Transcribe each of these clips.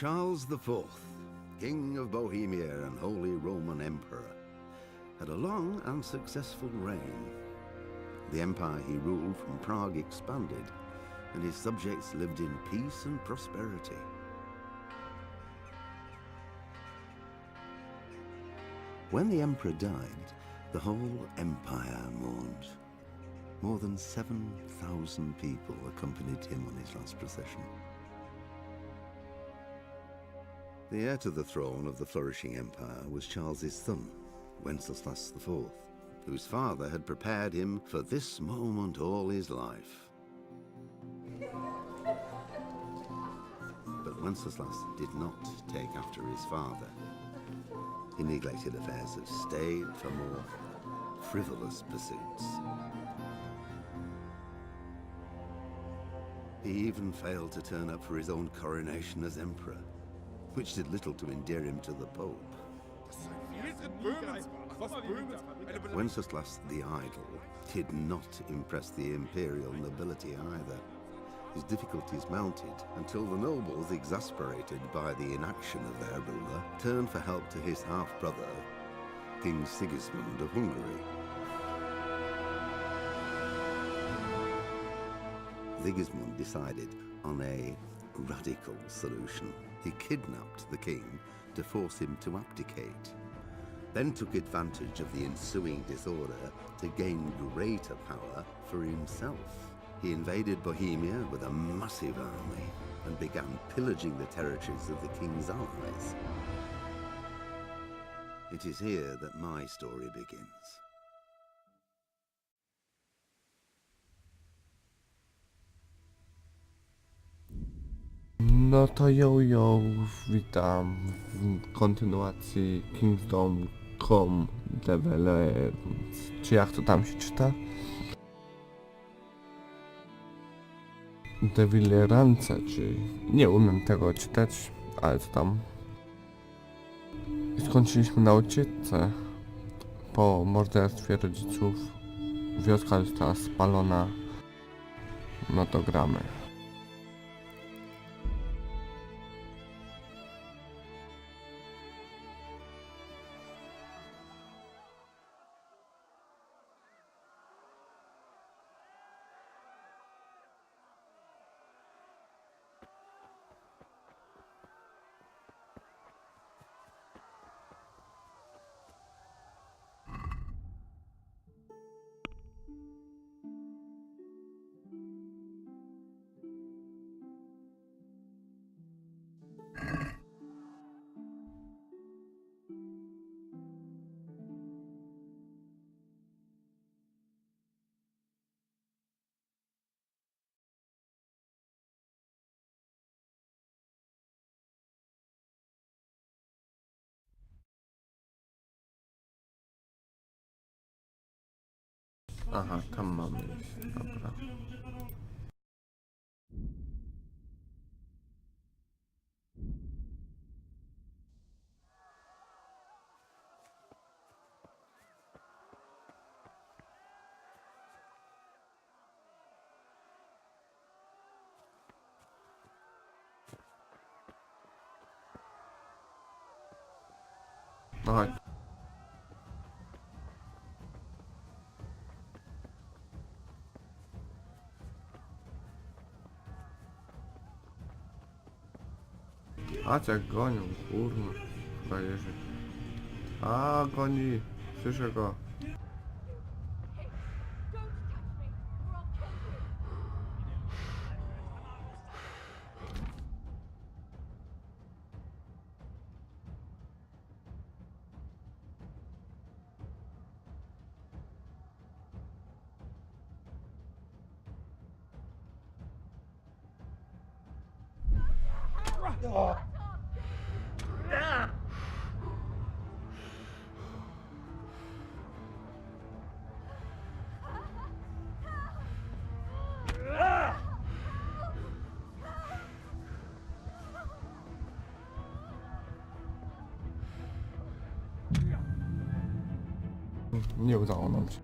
Charles IV, King of Bohemia and Holy Roman Emperor, had a long and successful reign. The empire he ruled from Prague expanded, and his subjects lived in peace and prosperity. When the emperor died, the whole empire mourned. More than 7,000 people accompanied him on his last procession. The heir to the throne of the flourishing empire was Charles's son, Wenceslas IV, whose father had prepared him for this moment all his life. But Wenceslas did not take after his father. He neglected affairs of state for more frivolous pursuits. He even failed to turn up for his own coronation as emperor, which did little to endear him to the Pope. Wenceslas the Idle did not impress the imperial nobility either. His difficulties mounted until the nobles, exasperated by the inaction of their ruler, turned for help to his half-brother, King Sigismund of Hungary. Sigismund decided on a radical solution. He kidnapped the king to force him to abdicate, then took advantage of the ensuing disorder to gain greater power for himself. He invaded Bohemia with a massive army and began pillaging the territories of the king's allies. It is here that my story begins. No to yo, witam w kontynuacji Kingdom Come Deliverance, czy jak to tam się czyta? Deliverance, czy nie umiem tego czytać, ale co tam. I skończyliśmy na ucieczce. Po morderstwie rodziców wioska została spalona. No to gramy. Aha, tam mamy iść, dobra. No chodź. A jak gonią, kurwa, frajerzy. A goni, słyszę go. Nie udało nam się.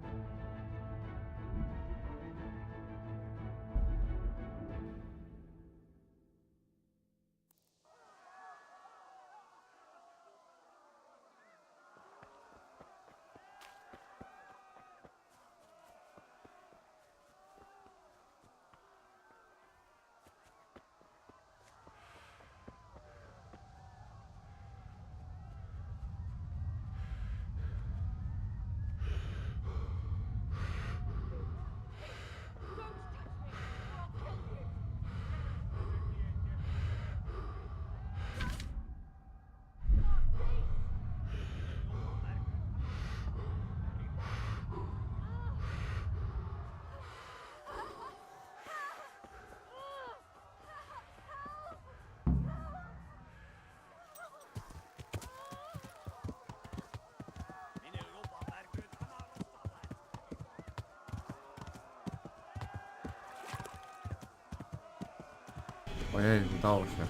Ojej, udało się.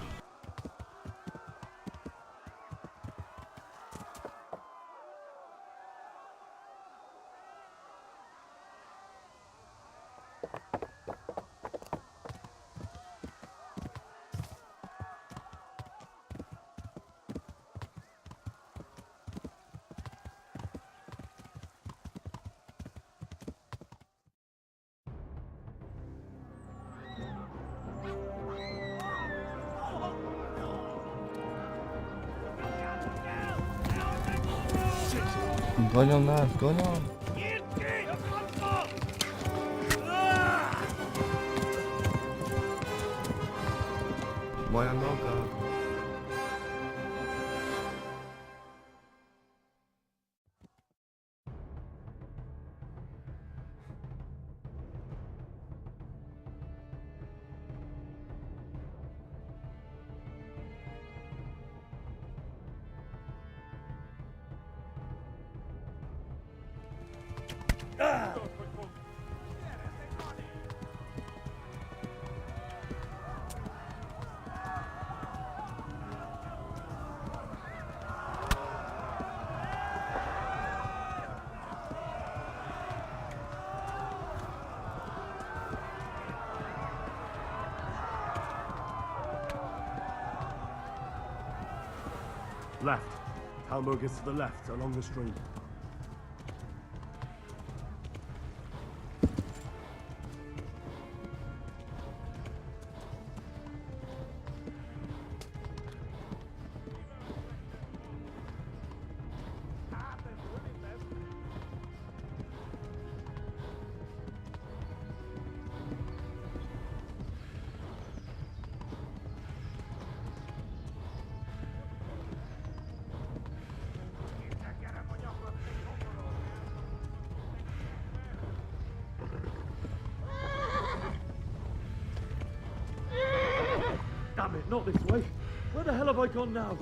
Gonią nas, gonią! Moja noga! Left. Hamburg is to the left, along the stream. Damn it, not this way. Where the hell have I gone now?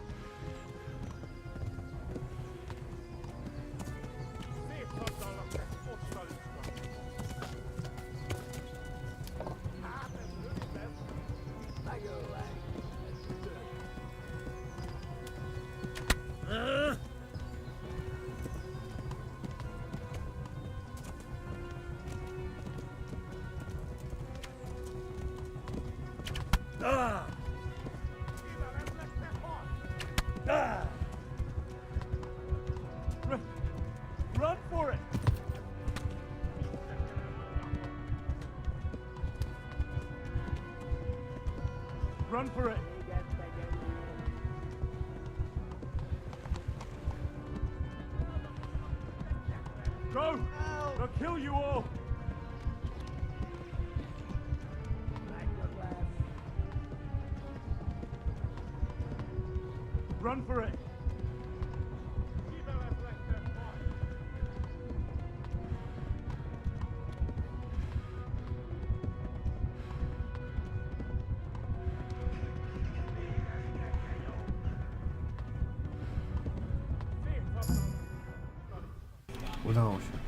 Run for it! Run for it! Go! They'll kill you all! Run for it! Udało się.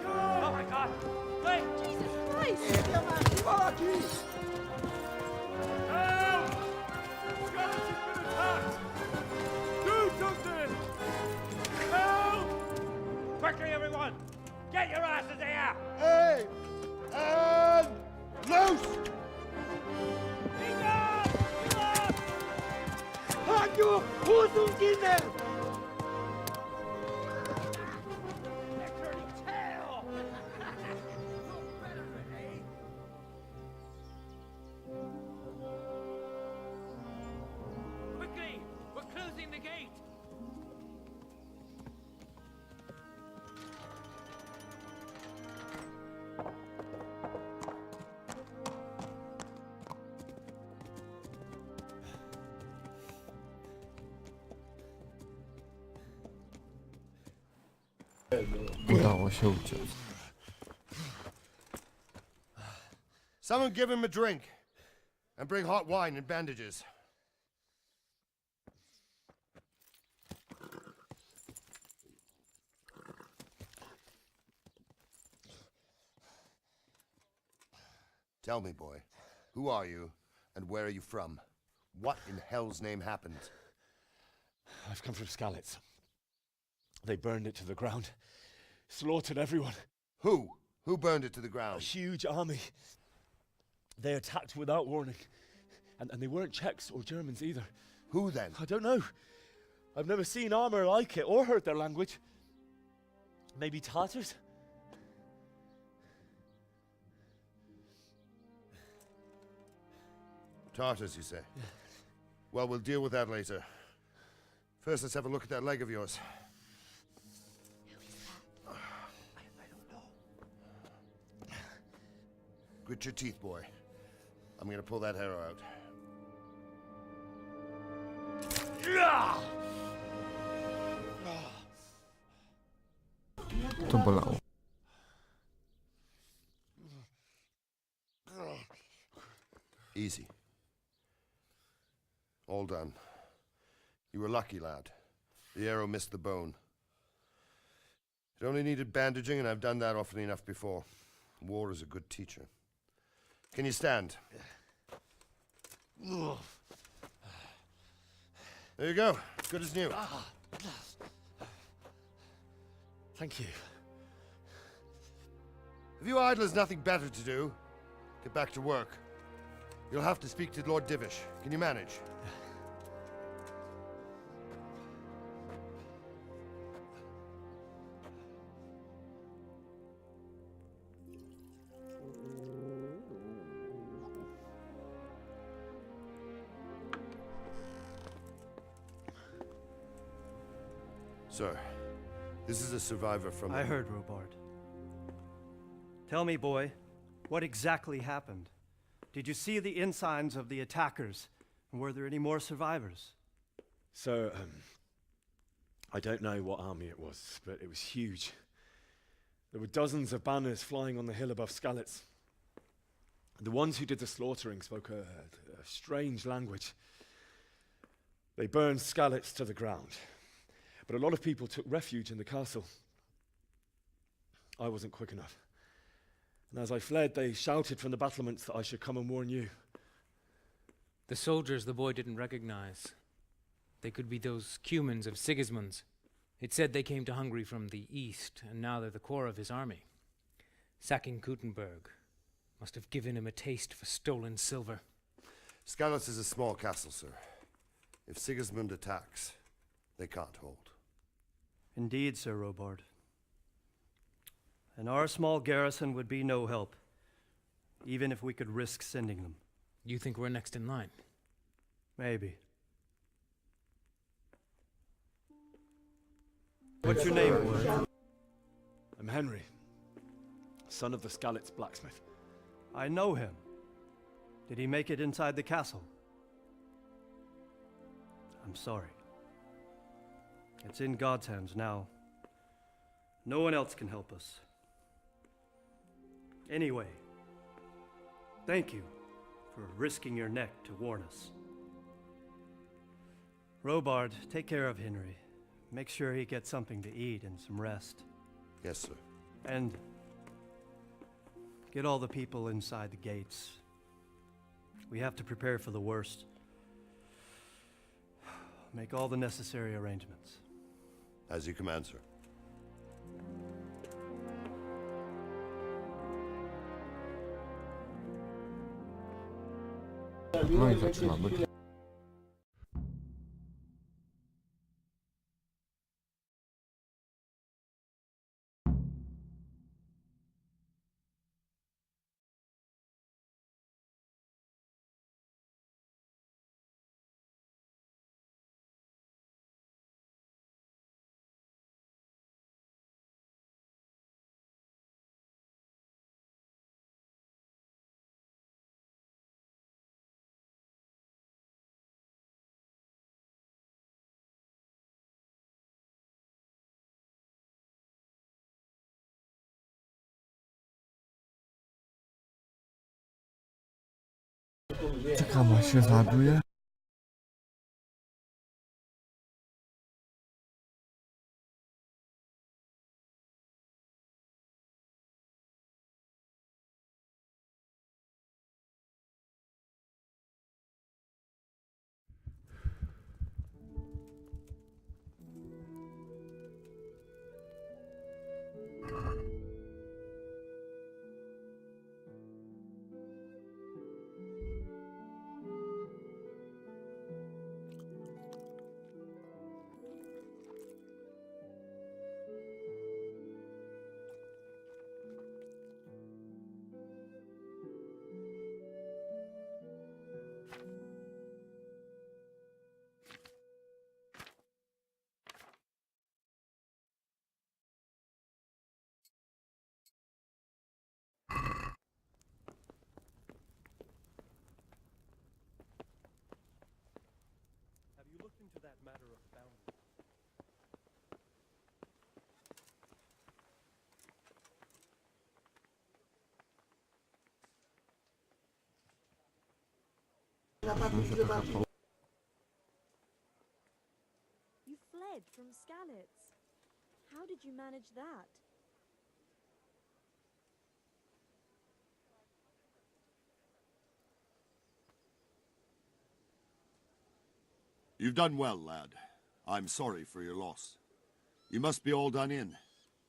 Oh my God! Wait! Jesus Christ! Help! Scottish has been attacked! Do something! Help! Quickly, everyone! Get your asses here! Hey! And loose! Halt your Hosen in there! Quickly! We're closing the gate! Udało się uciec. Someone give him a drink. And bring hot wine and bandages. Tell me, boy, who are you, and where are you from? What in hell's name happened? I've come from Skalitz. They burned it to the ground. Slaughtered everyone. Who? Who burned it to the A ground? huge army. They attacked without warning. And they weren't Czechs or Germans either. Who then? I don't know. I've never seen armor like it or heard their language. Maybe Tatars? Tartars, you say? Well, we'll deal with that later. First, let's have a look at that leg of yours. Grit your teeth, boy. I'm gonna pull that arrow out. To bolało. Easy. All done. You were lucky, lad. The arrow missed the bone. It only needed bandaging, and I've done that often enough before. War is a good teacher. Can you stand? There you go. Good as new. Thank you. If you idlers nothing better to do, get back to work. You'll have to speak to Lord Divish. Can you manage? Sir, this is a survivor from... I heard, Robard. Tell me, boy, what exactly happened? Did you see the ensigns of the attackers? And were there any more survivors? So, I don't know what army it was, but it was huge. There were dozens of banners flying on the hill above Skalitz. The ones who did the slaughtering spoke a strange language. They burned Skalitz to the ground. But a lot of people took refuge in the castle. I wasn't quick enough. And as I fled, they shouted from the battlements that I should come and warn you. The soldiers the boy didn't recognize. They could be those Cumans of Sigismund's. It said they came to Hungary from the east, and now they're the core of his army. Sacking Gutenberg must have given him a taste for stolen silver. Skalitz is a small castle, sir. If Sigismund attacks, they can't hold. Indeed, Sir Robard. And our small garrison would be no help, even if we could risk sending them. You think we're next in line? Maybe. What's your name, boy? I'm Henry, son of the Skalitz blacksmith. I know him. Did he make it inside the castle? I'm sorry. It's in God's hands now. No one else can help us. Anyway, thank you for risking your neck to warn us. Robard, take care of Henry. Make sure he gets something to eat and some rest. Yes, sir. And get all the people inside the gates. We have to prepare for the worst. Make all the necessary arrangements. As you command, sir. No i zaczynamy. Czekam aż się załaduje. to that matter of bounty. You fled from Skalitz. How did you manage that? You've done well, lad. I'm sorry for your loss. You must be all done in.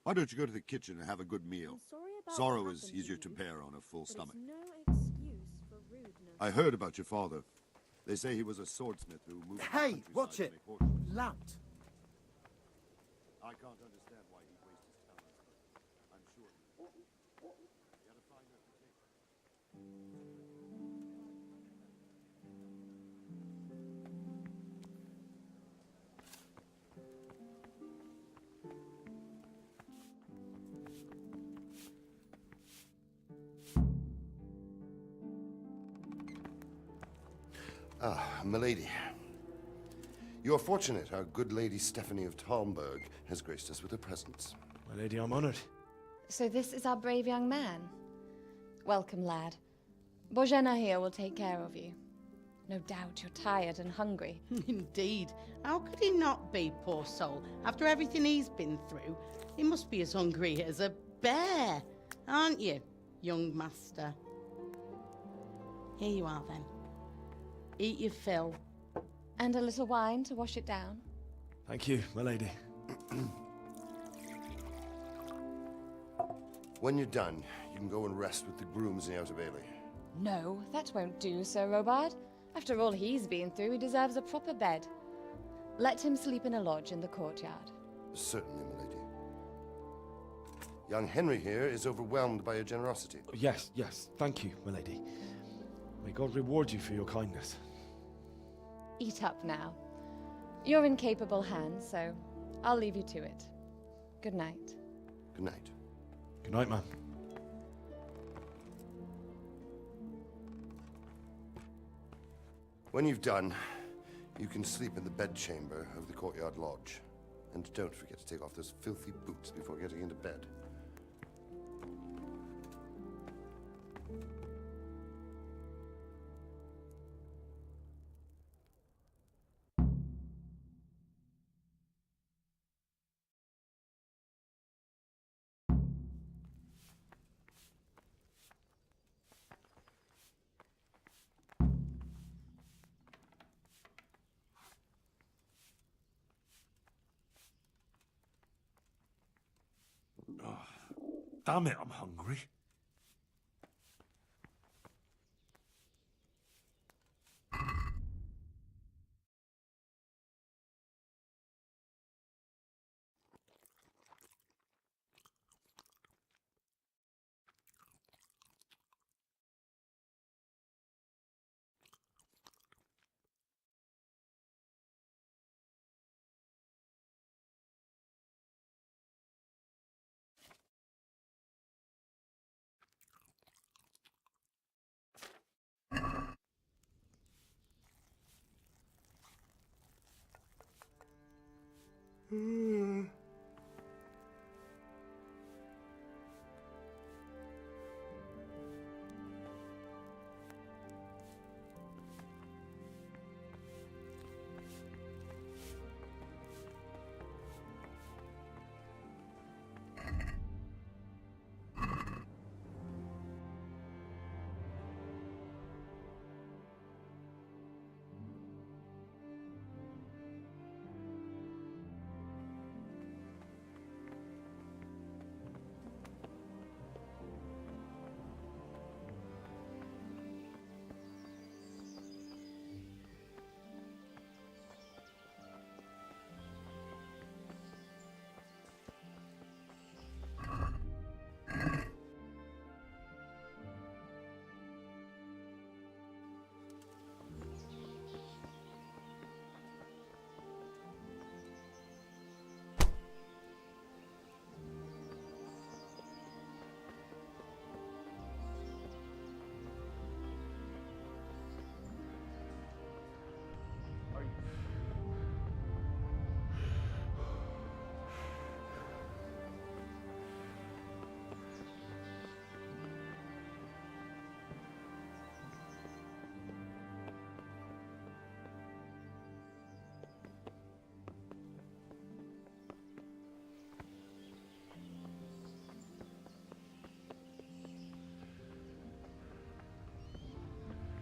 Why don't you go to the kitchen and have a good meal? I'm sorry about Sorrow what is happened to easier to you, bear on a full but stomach. it's no excuse for rudeness. I heard about your father. They say he was a swordsmith who moved to the Hey, countryside watch to it! make horses. Loud! I can't understand why he'd waste his talent. I'm sure he had a fine reputation. Ah, milady. You are fortunate our good lady Stephanie of Talmberg has graced us with her presence. My lady, I'm honored. So this is our brave young man. Welcome, lad. Bozhena here will take care of you. No doubt you're tired and hungry. Indeed. How could he not be, poor soul? After everything he's been through, he must be as hungry as a bear, aren't you, young master? Here you are, then. Eat your fill. And a little wine to wash it down. Thank you, my lady. When you're done, you can go and rest with the grooms in the Outer Bailey. No, that won't do, Sir Robard. After all he's been through, he deserves a proper bed. Let him sleep in a lodge in the courtyard. Certainly, milady. Young Henry here is overwhelmed by your generosity. Yes, yes, thank you, my lady. May God reward you for your kindness. Eat up now. You're in capable hands, so I'll leave you to it. Good night. Good night. Good night, man. When you've done, you can sleep in the bedchamber of the courtyard lodge. And don't forget to take off those filthy boots before getting into bed. Damn it, I'm hungry.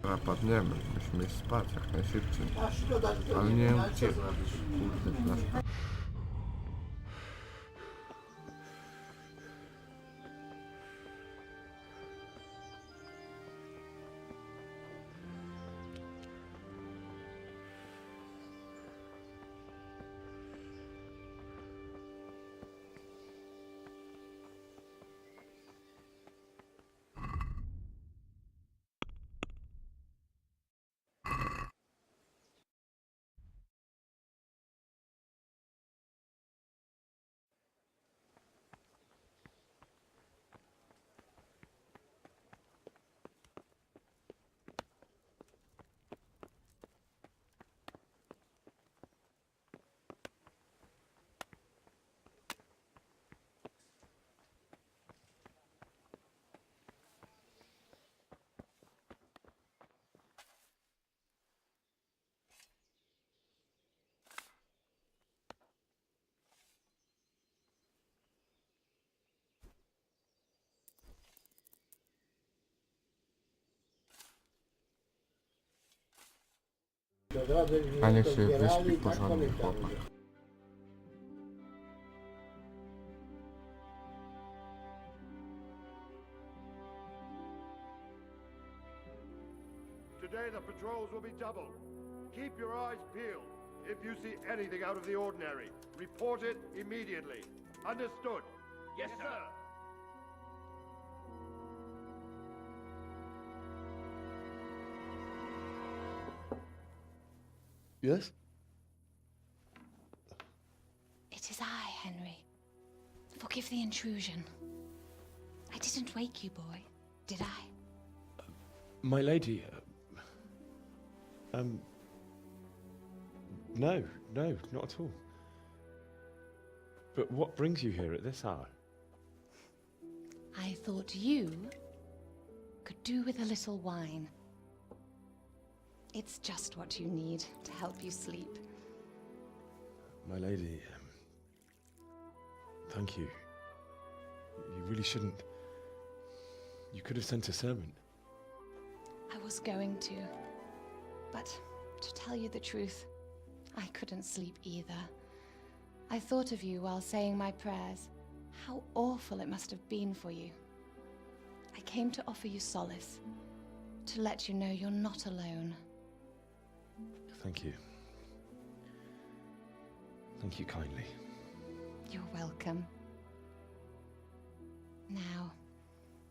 Dobra, padniemy. Musimy spać jak najszybciej. Ale nie uciekać. Kurde, nasz... A niech się wyśpi porządny chłopak. Today the patrols will be doubled. Keep your eyes peeled. If you see anything out of the ordinary, report it immediately. Understood? Yes, sir. Yes? It is I, Henry. Forgive the intrusion. I didn't wake you, boy, did I? My lady, no, not at all. But what brings you here at this hour? I thought you could do with a little wine. It's just what you need to help you sleep. My lady, thank you. You really shouldn't. You could have sent a servant. I was going to, but to tell you the truth, I couldn't sleep either. I thought of you while saying my prayers. How awful it must have been for you. I came to offer you solace, to let you know you're not alone. Thank you. Thank you kindly. You're welcome. Now,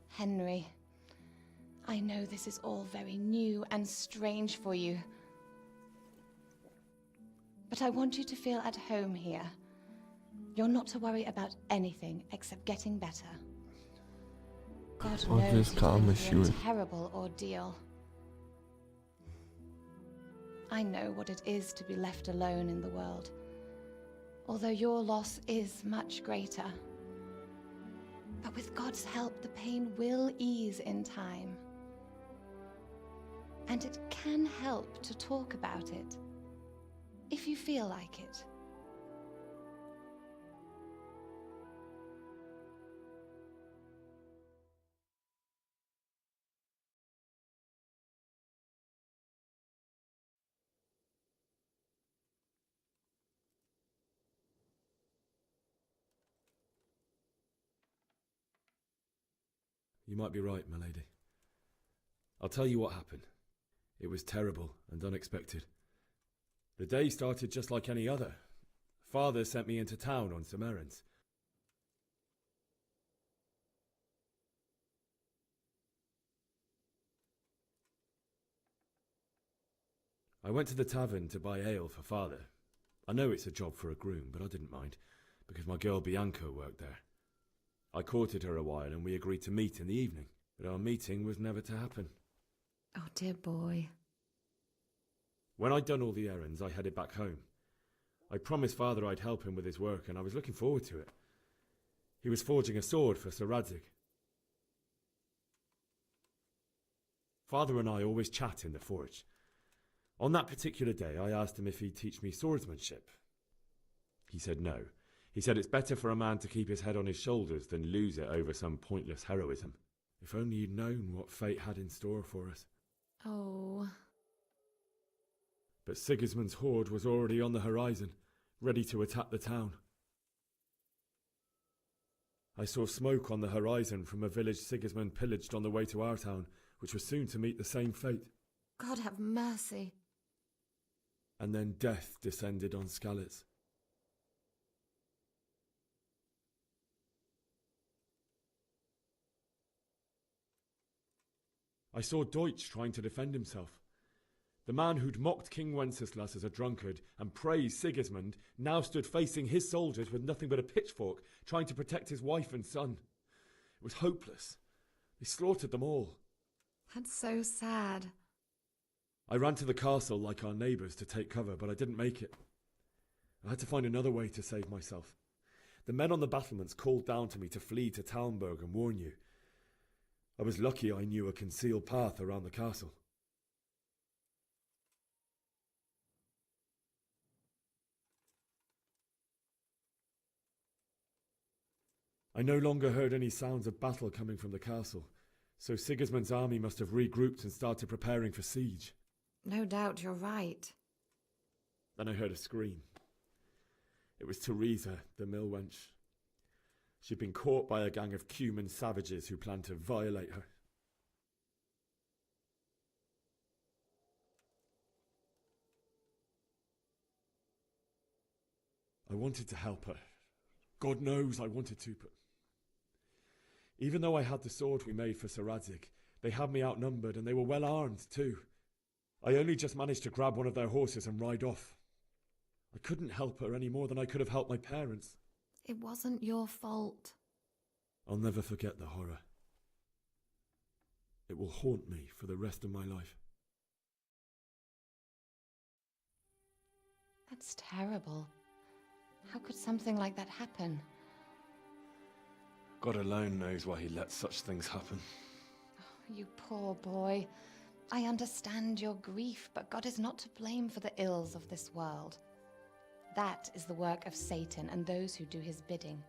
Henry, I know this is all very new and strange for you, but I want you to feel at home here. You're not to worry about anything except getting better. God knows you've been through a terrible ordeal. I know what it is to be left alone in the world, although your loss is much greater. But with God's help, the pain will ease in time. And it can help to talk about it, if you feel like it. You might be right, my lady. I'll tell you what happened. It was terrible and unexpected. The day started just like any other. Father sent me into town on some errands. I went to the tavern to buy ale for Father. I know it's a job for a groom, but I didn't mind, because my girl Bianca worked there. I courted her a while and we agreed to meet in the evening, but our meeting was never to happen. Oh, dear boy. When I'd done all the errands, I headed back home. I promised Father I'd help him with his work, and I was looking forward to it. He was forging a sword for Sir Radzig. Father and I always chat in the forge. On that particular day, I asked him if he'd teach me swordsmanship. He said no. He said it's better for a man to keep his head on his shoulders than lose it over some pointless heroism. If only he'd known what fate had in store for us. Oh. But Sigismund's horde was already on the horizon, ready to attack the town. I saw smoke on the horizon from a village Sigismund pillaged on the way to our town, which was soon to meet the same fate. God have mercy. And then death descended on Skalitz. I saw Deutsch trying to defend himself. The man who'd mocked King Wenceslas as a drunkard and praised Sigismund now stood facing his soldiers with nothing but a pitchfork, trying to protect his wife and son. It was hopeless. They slaughtered them all. That's so sad. I ran to the castle like our neighbours to take cover, but I didn't make it. I had to find another way to save myself. The men on the battlements called down to me to flee to Talmberg and warn you. I was lucky I knew a concealed path around the castle. I no longer heard any sounds of battle coming from the castle, so Sigismund's army must have regrouped and started preparing for siege. No doubt you're right. Then I heard a scream. It was Teresa, the mill wench. She'd been caught by a gang of Cuman savages who planned to violate her. I wanted to help her. God knows I wanted to, but even though I had the sword we made for Sir Radzig, they had me outnumbered and they were well armed too. I only just managed to grab one of their horses and ride off. I couldn't help her any more than I could have helped my parents. It wasn't your fault. I'll never forget the horror. It will haunt me for the rest of my life. That's terrible. How could something like that happen? God alone knows why he lets such things happen. Oh, you poor boy. I understand your grief, but God is not to blame for the ills of this world. That is the work of Satan and those who do his bidding,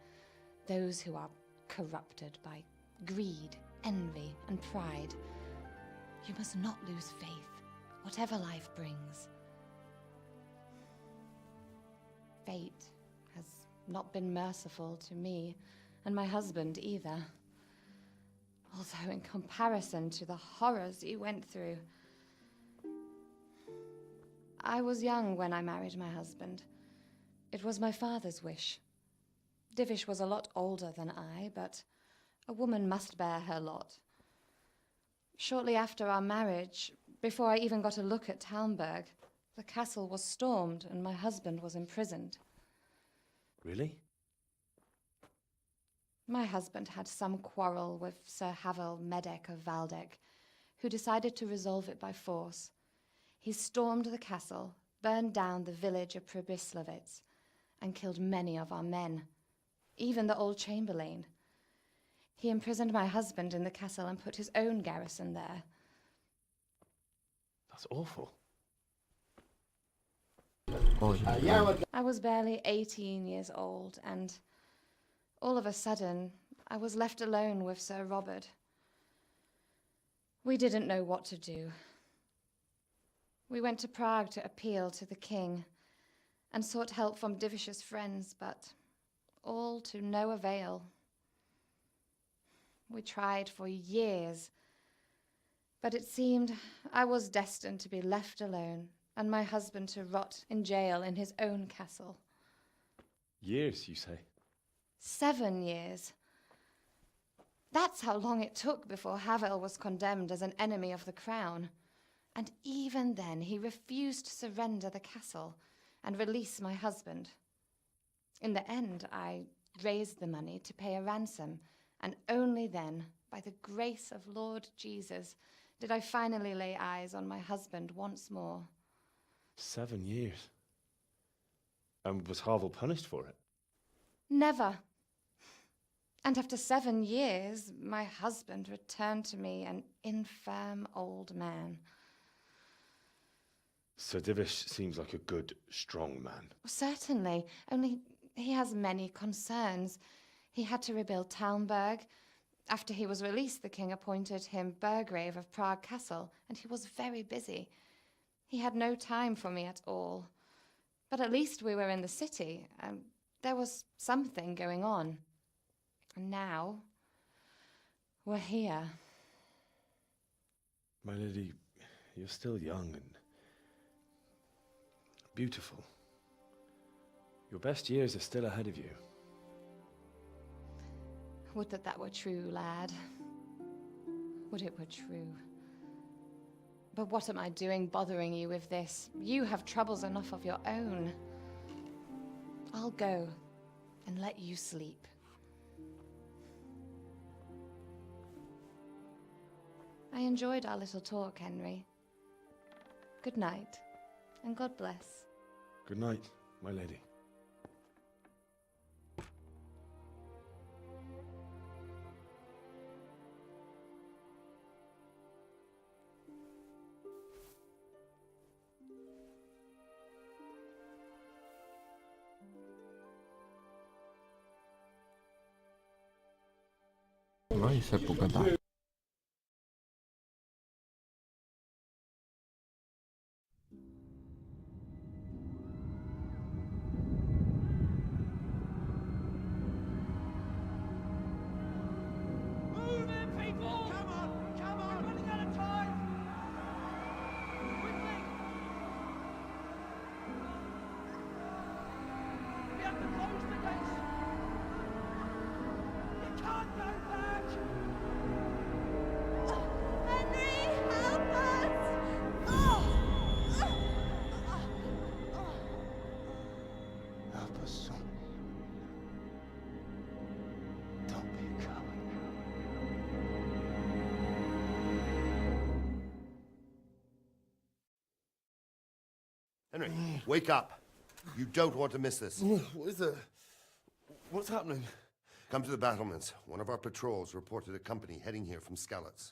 those who are corrupted by greed, envy, and pride. You must not lose faith, whatever life brings. Fate has not been merciful to me, and my husband either. Although in comparison to the horrors you went through. I was young when I married my husband. It was my father's wish. Divish was a lot older than I, but a woman must bear her lot. Shortly after our marriage, before I even got a look at Talmberg, the castle was stormed and my husband was imprisoned. Really? My husband had some quarrel with Sir Havel Medek of Valdek, who decided to resolve it by force. He stormed the castle, burned down the village of Przebyslavitz, and killed many of our men, even the old chamberlain. He imprisoned my husband in the castle and put his own garrison there. That's awful. I was barely 18 years old, and all of a sudden, I was left alone with Sir Robert. We didn't know what to do. We went to Prague to appeal to the king and sought help from Divish's friends, but all to no avail. We tried for years, but it seemed I was destined to be left alone and my husband to rot in jail in his own castle. Years, you say? 7 years. That's how long it took before Havel was condemned as an enemy of the crown. And even then, he refused to surrender the castle and release my husband. In the end, I raised the money to pay a ransom, and only then, by the grace of Lord Jesus, did I finally lay eyes on my husband once more. 7 years? And was Havel punished for it? Never. And after 7 years, my husband returned to me an infirm old man. Sir Divish seems like a good, strong man. Certainly, only he has many concerns. He had to rebuild Talmberg. After he was released, the king appointed him Burgrave of Prague Castle, and he was very busy. He had no time for me at all. But at least we were in the city, and there was something going on. And now, we're here. My lady, you're still young and beautiful. Your best years are still ahead of you. Would that that were true, lad. Would it were true. But what am I doing bothering you with this? You have troubles enough of your own. I'll go and let you sleep. I enjoyed our little talk, Henry. Good night, and God bless. Good night, my lady. No i se pogadamy. Henry, wake up. You don't want to miss this. What is it? What's happening? Come to the battlements. One of our patrols reported a company heading here from Skalitz.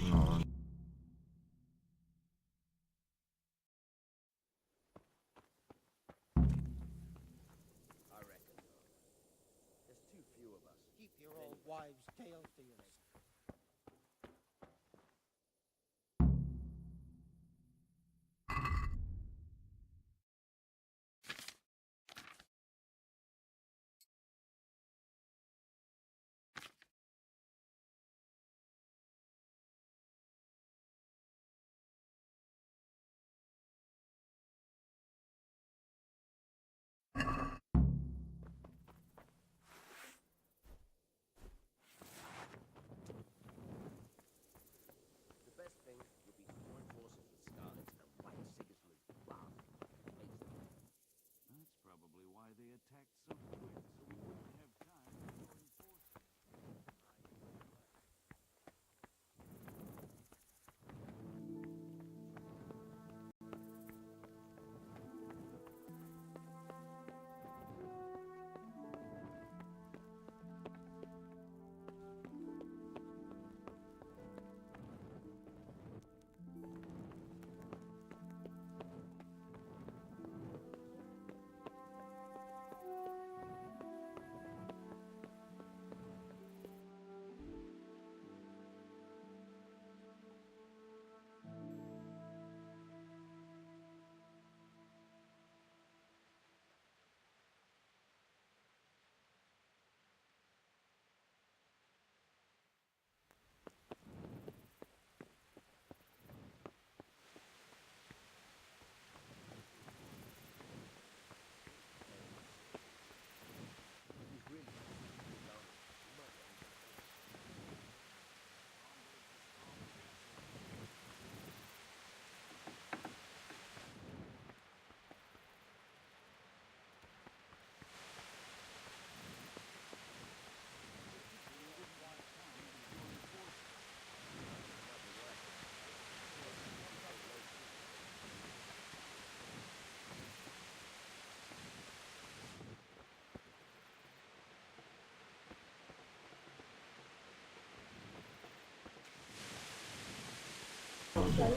No. Wives' tales to yourself.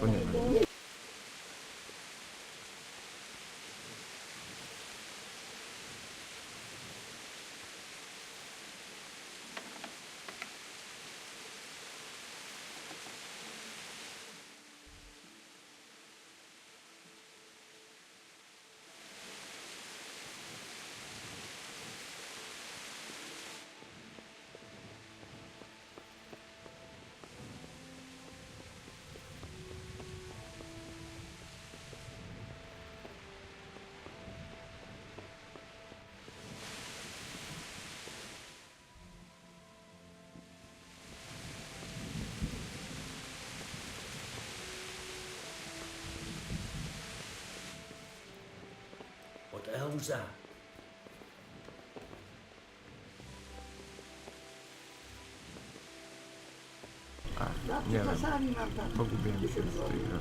To nie wiem. cousin. Nie wiem, pogubiłem się w tej grze.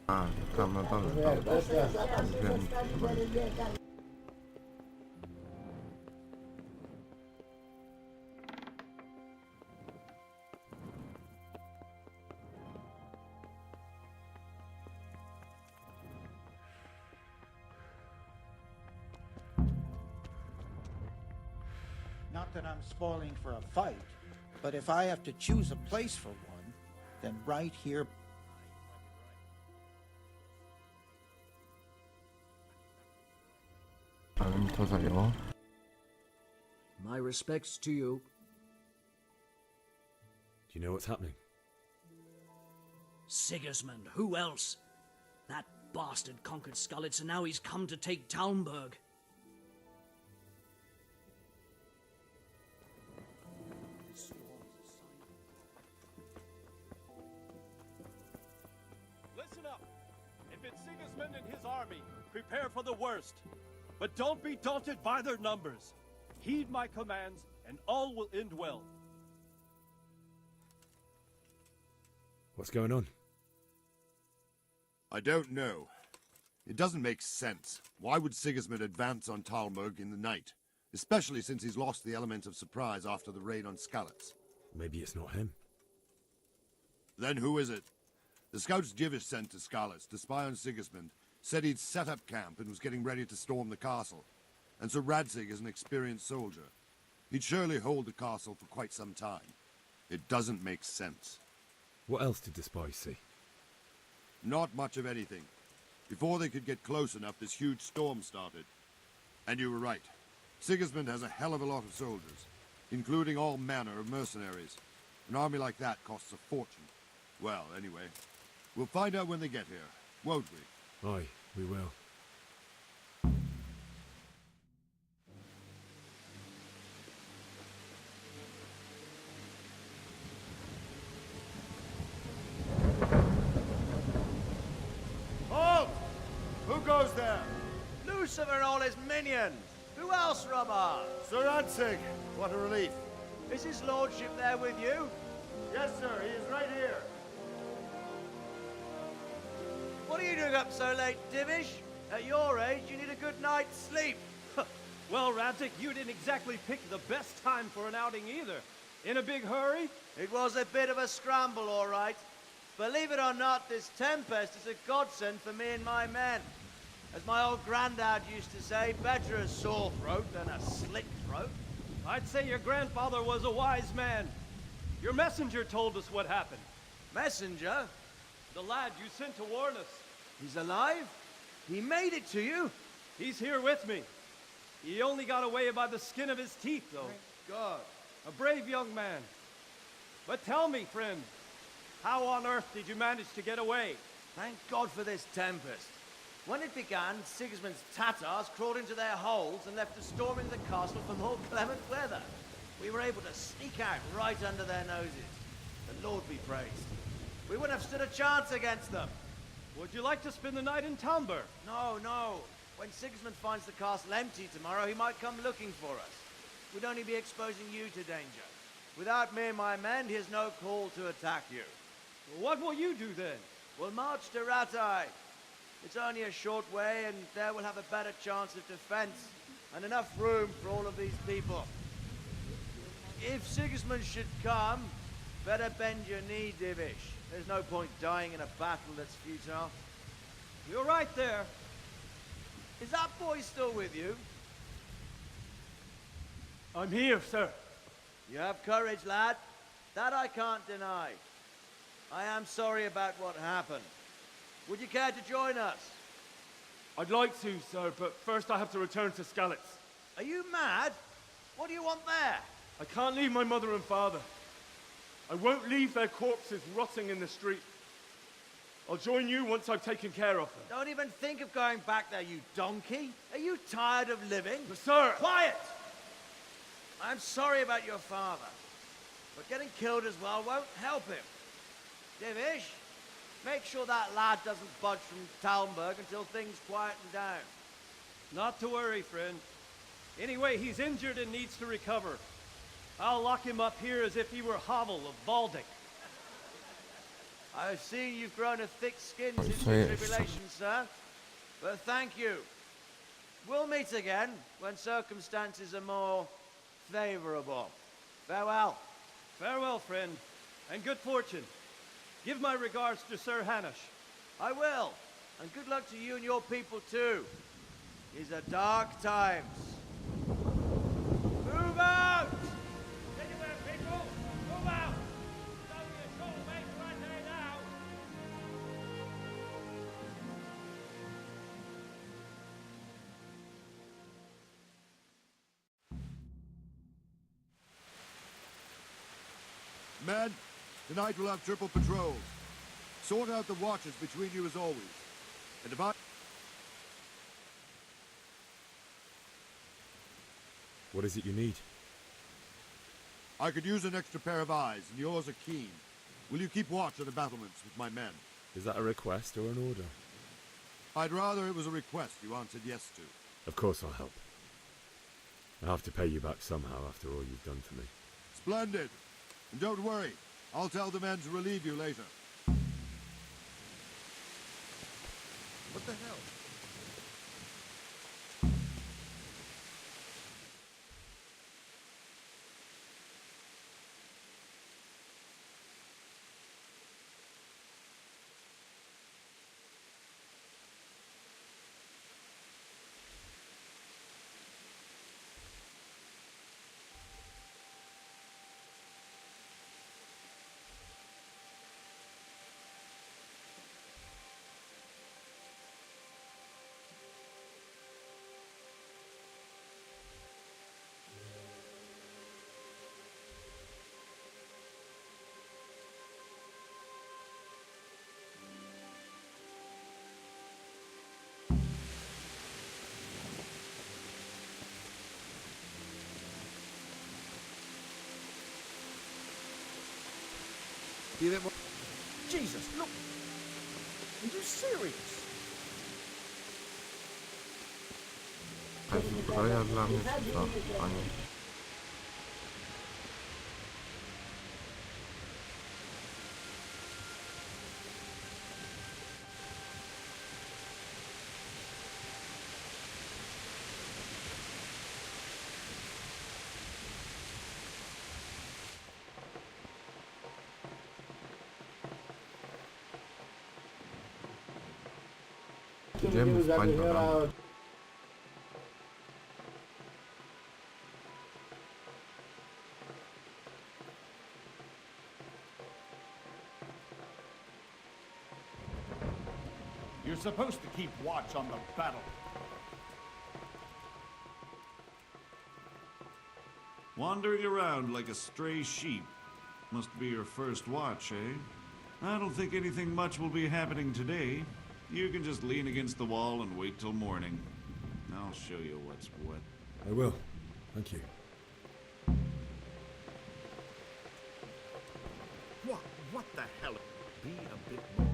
A, tam na dole. Wiem, Not that I'm spoiling for a fight, but if I have to choose a place for one, then right here. ale mi to zajęło. My respects to you. Do you know what's happening? Sigismund, who else? That bastard conquered Skalitz, and now he's come to take Talmberg. Listen up. If it's Sigismund and his army, prepare for the worst. But don't be daunted by their numbers. Heed my commands, and all will end well. What's going on? I don't know. It doesn't make sense. Why would Sigismund advance on Talmberg in the night? Especially since he's lost the element of surprise after the raid on Skalitz. Maybe it's not him. Then who is it? The scouts GeForce sent to Skalitz to spy on Sigismund said he'd set up camp and was getting ready to storm the castle. And so Radzig is an experienced soldier. He'd surely hold the castle for quite some time. It doesn't make sense. What else did the spies see? Not much of anything. Before they could get close enough, this huge storm started. And you were right. Sigismund has a hell of a lot of soldiers, including all manner of mercenaries. An army like that costs a fortune. Well, anyway, we'll find out when they get here, won't we? Aye, we will. Halt! Who goes there? Lucifer and all his minions! Who else, Robert? Sir Radzig! What a relief. Is his lordship there with you? Yes, sir. He is right here. What are you doing up so late, Divish? At your age, you need a good night's sleep. Well, Radzig, you didn't exactly pick the best time for an outing either. In a big hurry? It was a bit of a scramble, all right. Believe it or not, this tempest is a godsend for me and my men. As my old granddad used to say, better a sore throat than a slit throat. I'd say your grandfather was a wise man. Your messenger told us what happened. Messenger? The lad you sent to warn us. He's alive? He made it to you? He's here with me. He only got away by the skin of his teeth, though. Thank God. A brave young man. But tell me, friend, how on earth did you manage to get away? Thank God for this tempest. When it began, Sigismund's Tatars crawled into their holes and left us storming the castle for more clement weather. We were able to sneak out right under their noses. The Lord be praised. We wouldn't have stood a chance against them. Would you like to spend the night in Talmberg? No, no. When Sigismund finds the castle empty tomorrow, he might come looking for us. We'd only be exposing you to danger. Without me and my men, he has no call to attack you. What will you do then? We'll march to Ratai. It's only a short way, and there we'll have a better chance of defense and enough room for all of these people. If Sigismund should come, better bend your knee, Divish. There's no point dying in a battle that's futile. You're right there. Is that boy still with you? I'm here, sir. You have courage, lad. That I can't deny. I am sorry about what happened. Would you care to join us? I'd like to, sir, but first I have to return to Skalitz. Are you mad? What do you want there? I can't leave my mother and father. I won't leave their corpses rotting in the street. I'll join you once I've taken care of them. Don't even think of going back there, you donkey. Are you tired of living? But sir! Quiet! I'm sorry about your father, but getting killed as well won't help him. Divish, make sure that lad doesn't budge from Talmberg until things quieten down. Not to worry, friend. Anyway, he's injured and needs to recover. I'll lock him up here as if he were Havel of Baldic. I've seen you've grown a thick skin since your tribulation, sir. But thank you. We'll meet again when circumstances are more favorable. Farewell. Farewell, friend, and good fortune. Give my regards to Sir Hanush. I will. And good luck to you and your people, too. These are dark times. Move out! Anywhere, people! Move out! It's only a short way to right there now. Men, tonight we'll have triple patrols. Sort out the watches between you as always. And if I... What is it you need? I could use an extra pair of eyes, and yours are keen. Will you keep watch on the battlements with my men? Is that a request or an order? I'd rather it was a request you answered yes to. Of course I'll help. I have to pay you back somehow after all you've done for me. Splendid. And don't worry, I'll tell the men to relieve you later. What the hell? Be a bit more... Jesus, look! Are you serious? Zbroja dla mnie czy co? A nie. Idziemy spać do rana. You're supposed to keep watch on the battle. Wandering around like a stray sheep. Must be your first watch, eh? I don't think anything much will be happening today. You can just lean against the wall and wait till morning. I'll show you what's what. I will. Thank you. What the hell? Be a bit more.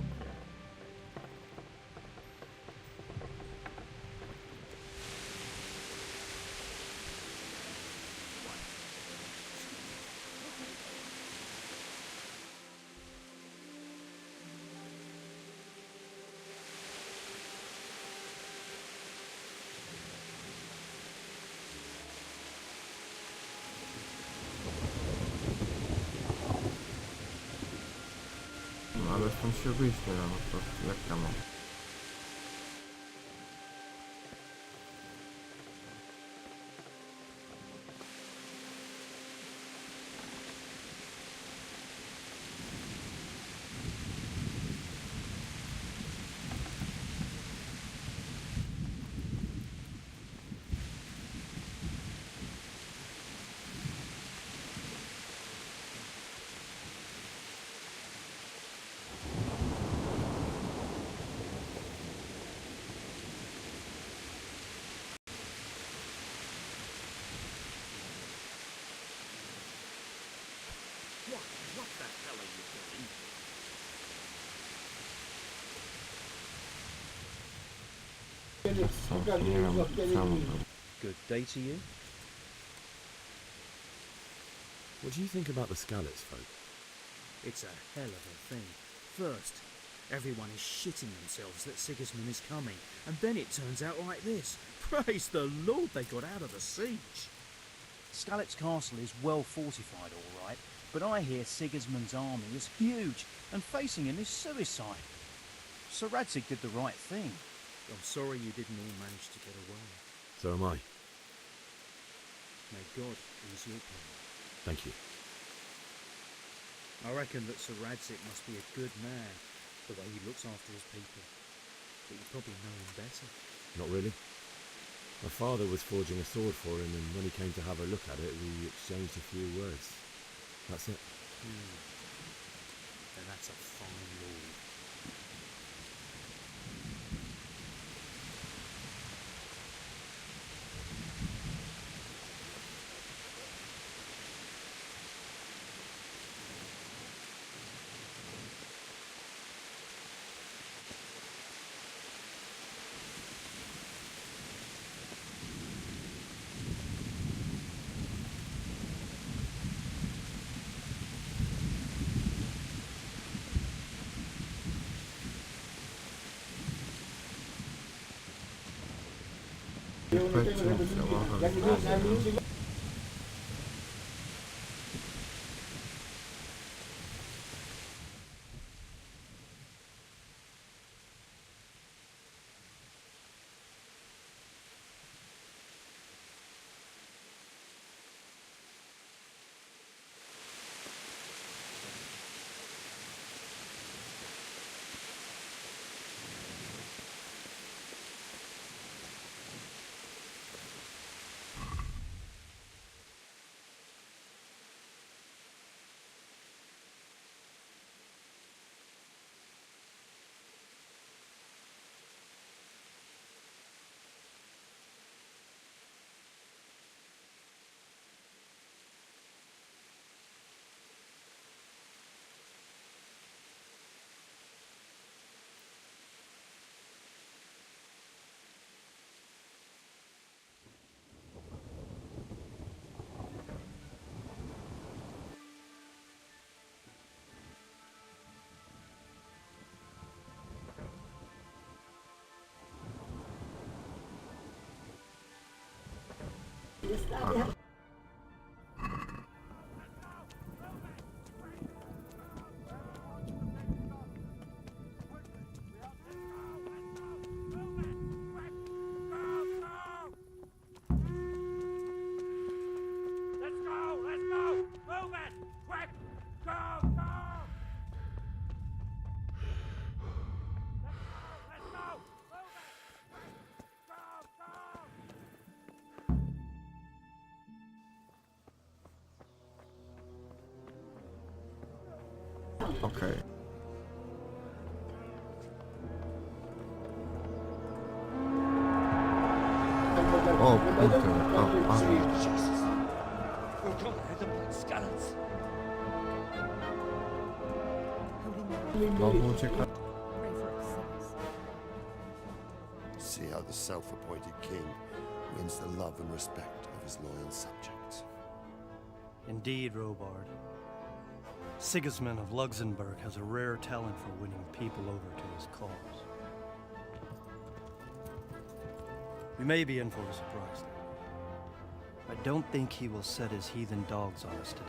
No ale stąd się wyjść nie da, no to jak ja mam. the hell are you doing? Good day to you. What do you think about the Skalitz folk? It's a hell of a thing. First, everyone is shitting themselves that Sigismund is coming, and then it turns out like this. Praise the Lord they got out of the siege. Skalitz Castle is well fortified, all right, but I hear Sigismund's army is huge, and facing him is suicide. Sir Radzig did the right thing. I'm sorry you didn't all manage to get away. So am I. May God ease your pain. Thank you. I reckon that Sir Radzig must be a good man, the way he looks after his people. But you probably know him better. Not really. My father was forging a sword for him, and when he came to have a look at it, we exchanged a few words. That's it. Then that's a fine lord. Okay. O, kurde. We're gonna hit them like skeletons. Znowu ucieka. See how the self-appointed king wins the love and respect of his loyal subjects. Indeed, Robard. Sigismund of Luxembourg has a rare talent for winning people over to his cause. We may be in for a surprise. I don't think he will set his heathen dogs on us today.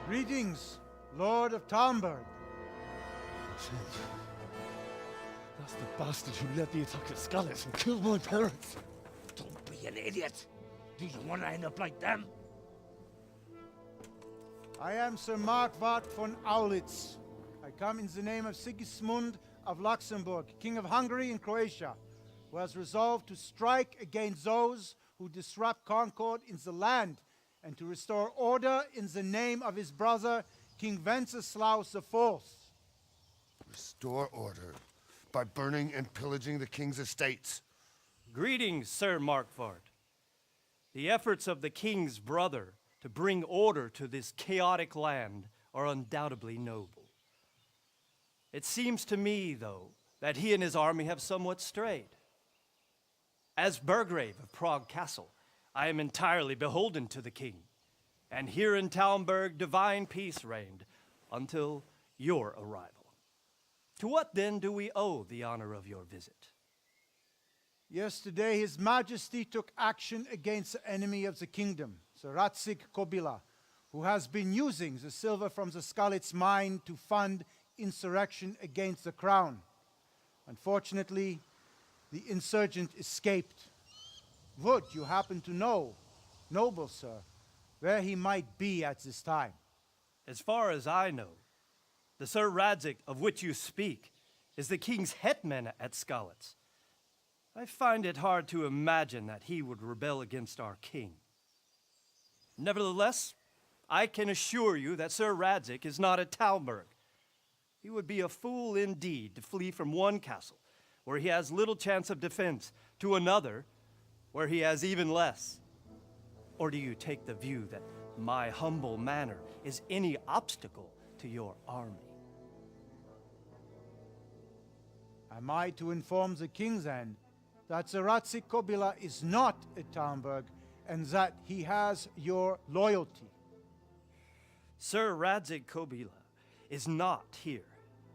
Greetings, Lord of Talmberg. That's the bastard who led the attack at Skalitz and killed my parents. Don't be an idiot. Do you want to end up like them? I am Sir Markwart von Aulitz. I come in the name of Sigismund of Luxembourg, King of Hungary and Croatia, who has resolved to strike against those who disrupt concord in the land and to restore order in the name of his brother, King Wenceslaus IV. Restore order by burning and pillaging the king's estates. Greetings, Sir Markwart. The efforts of the king's brother to bring order to this chaotic land are undoubtedly noble. It seems to me, though, that he and his army have somewhat strayed. As Burgrave of Prague Castle, I am entirely beholden to the king, and here in Talmberg divine peace reigned until your arrival. To what then do we owe the honor of your visit? Yesterday, His Majesty took action against the enemy of the kingdom, Sir Radzig Kobyla, who has been using the silver from the Skalitz mine to fund insurrection against the crown. Unfortunately, the insurgent escaped. Would you happen to know, noble sir, where he might be at this time? As far as I know, the Sir Radzig of which you speak is the king's hetman at Skalitz. I find it hard to imagine that he would rebel against our king. Nevertheless, I can assure you that Sir Radzig is not at Talmberg. He would be a fool indeed to flee from one castle, where he has little chance of defense, to another, where he has even less. Or do you take the view that my humble manner is any obstacle to your army? Am I to inform the king then that Sir Radzig Kobyla is not at Talmberg and that he has your loyalty? Sir Radzig Kobyla is not here,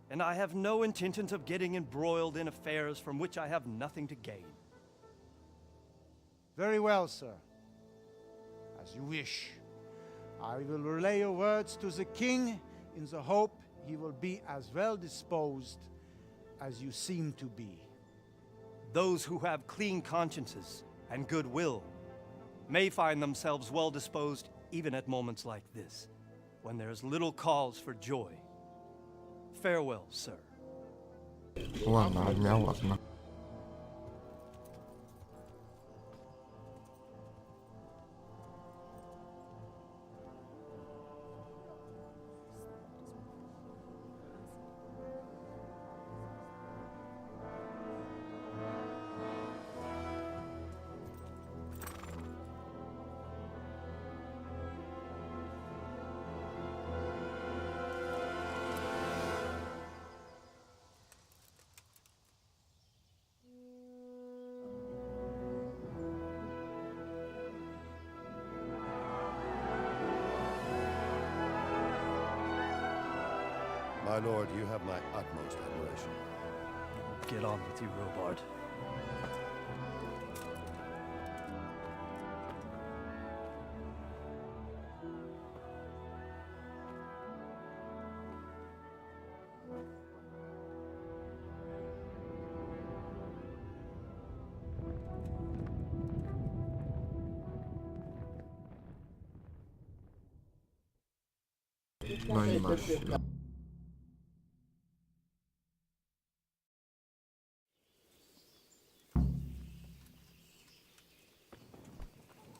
and I have no intentions of getting embroiled in affairs from which I have nothing to gain. Very well, sir. As you wish. I will relay your words to the king in the hope he will be as well disposed as you seem to be. Those who have clean consciences and goodwill may find themselves well disposed even at moments like this, when there is little cause for joy. Farewell, sir. Ładna armia, ładna. My lord, you have my utmost admiration. Get on with you, Robard. No i masz.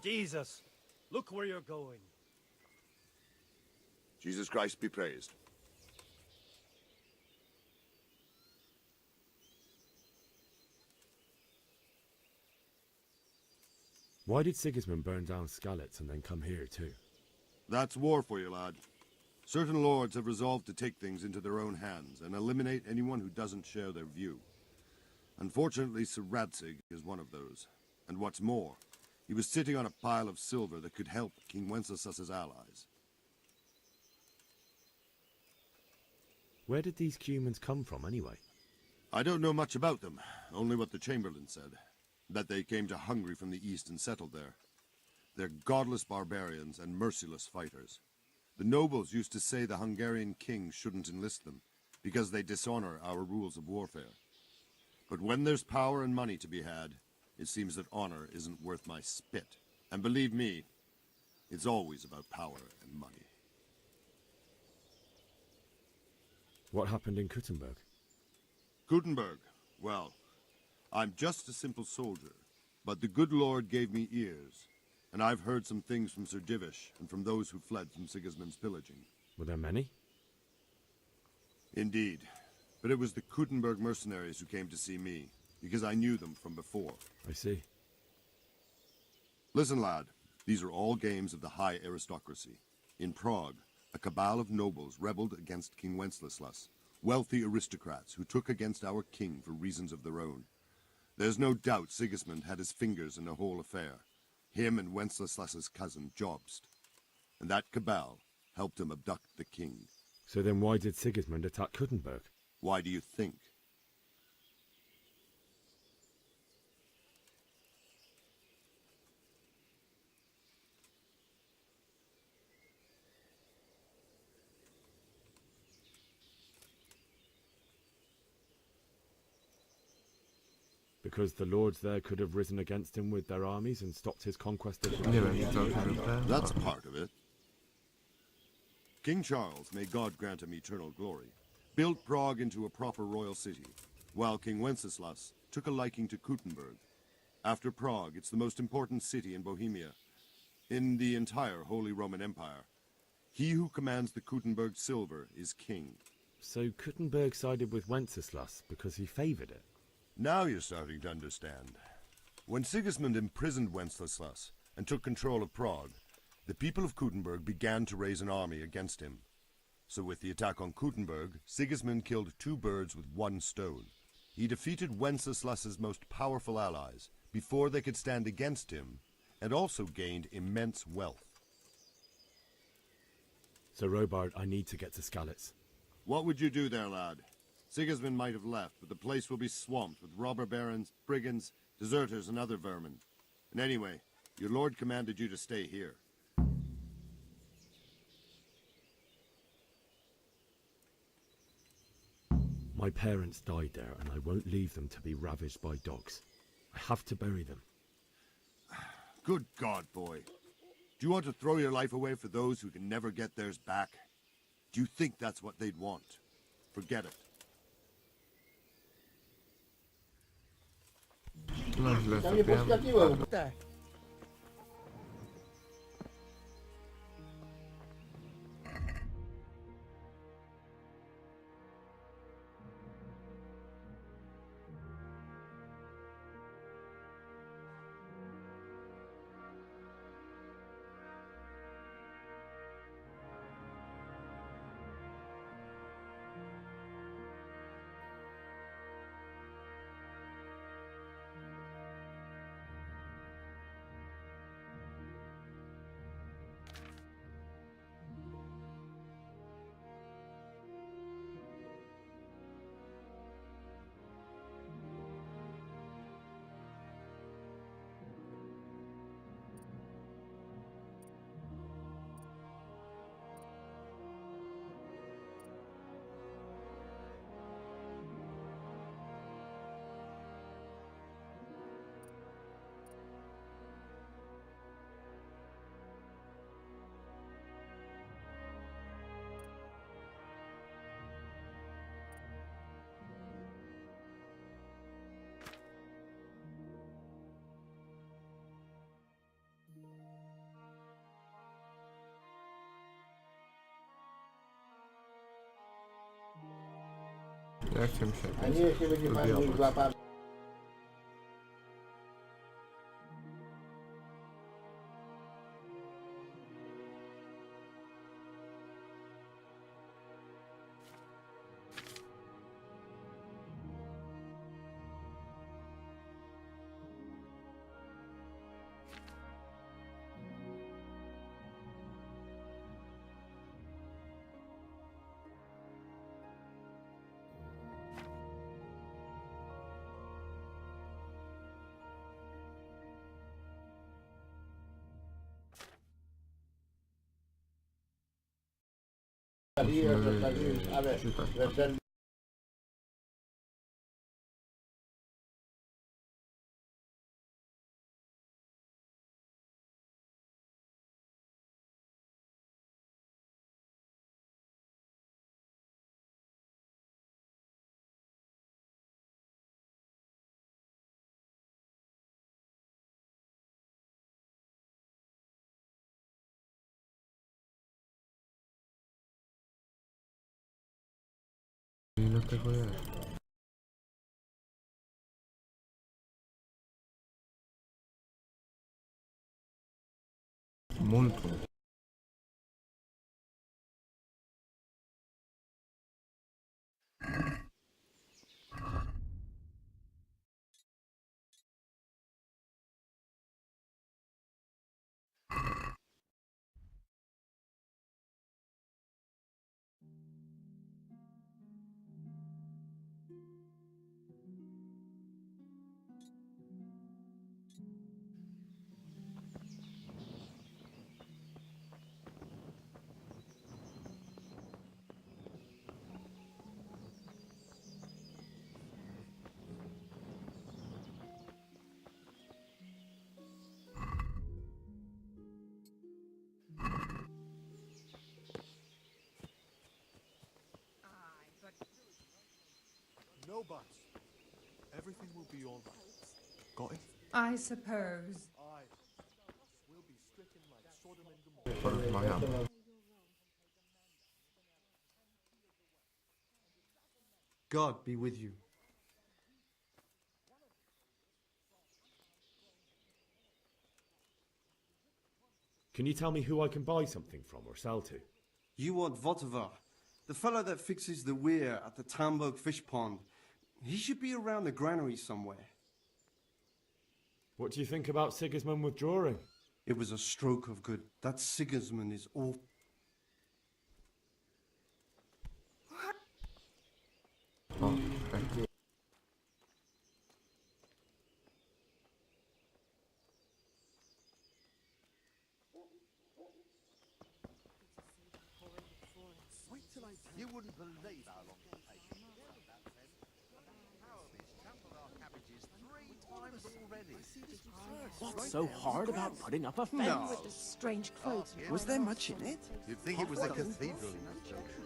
Jesus, look where you're going. Jesus Christ be praised. Why did Sigismund burn down Skalitz and then come here too? That's war for you, lad. Certain lords have resolved to take things into their own hands and eliminate anyone who doesn't share their view. Unfortunately, Sir Radzig is one of those. And what's more, he was sitting on a pile of silver that could help King Wenceslaus's allies. Where did these humans come from anyway? I don't know much about them, only what the Chamberlain said. That they came to Hungary from the east and settled there. They're godless barbarians and merciless fighters. The nobles used to say the Hungarian king shouldn't enlist them, because they dishonor our rules of warfare. But when there's power and money to be had, it seems that honor isn't worth my spit. And believe me, it's always about power and money. What happened in Kuttenberg? Kuttenberg? Well, I'm just a simple soldier, but the good Lord gave me ears, and I've heard some things from Sir Divish and from those who fled from Sigismund's pillaging. Were there many? Indeed, but it was the Kuttenberg mercenaries who came to see me, because I knew them from before. I see. Listen, lad, These are all games of the high aristocracy. In Prague, a cabal of nobles rebelled against King Wenceslas, wealthy aristocrats who took against our king for reasons of their own. There's no doubt Sigismund had his fingers in the whole affair. Him and Wenceslas's cousin, Jobst. And that cabal helped him abduct the king. So then why did Sigismund attack Kuttenberg? Why do you think? Because the lords there could have risen against him with their armies and stopped his conquest of That's part of it. King Charles, may God grant him eternal glory, built Prague into a proper royal city, while King Wenceslas took a liking to Kuttenberg. After Prague, it's the most important city in Bohemia, in the entire Holy Roman Empire. He who commands the Kuttenberg silver is king. So Kuttenberg sided with Wenceslas because he favoured it? Now you're starting to understand. When Sigismund imprisoned Wenceslas and took control of Prague, the people of Kuttenberg began to raise an army against him. So with the attack on Kuttenberg, Sigismund killed two birds with one stone. He defeated Wenceslas's most powerful allies before they could stand against him, and also gained immense wealth. So Robard, I need to get to Skalitz. What would you do there, lad? Sigismund might have left, but the place will be swamped with robber barons, brigands, deserters, and other vermin. And anyway, your lord commanded you to stay here. My parents died there, and I won't leave them to be ravaged by dogs. I have to bury them. Good God, boy. Do you want to throw your life away for those who can never get theirs back? Do you think that's what they'd want? Forget it. No źle zrobiłem. Ja chciałem się rozwijać. Czytać. Ile tego jest? multum. No buts. Everything will be all right. Got it? I suppose. Aye. We'll be stricken like Sodom and Gomorrah. Porozmawiamy. God be with you. Can you tell me who I can buy something from or sell to? You want Votovar, the fellow that fixes the weir at the Tamburg fish pond. He should be around the granary somewhere. What do you think about Sigismund withdrawing? It was a stroke of good. That Sigismund is all... O, okej. You wouldn't believe how long it takes. Cabbages 3 times already. What's so hard about putting up a fence? No. With the strange clothes. Was there much in it? You'd think it was a cathedral in that junction.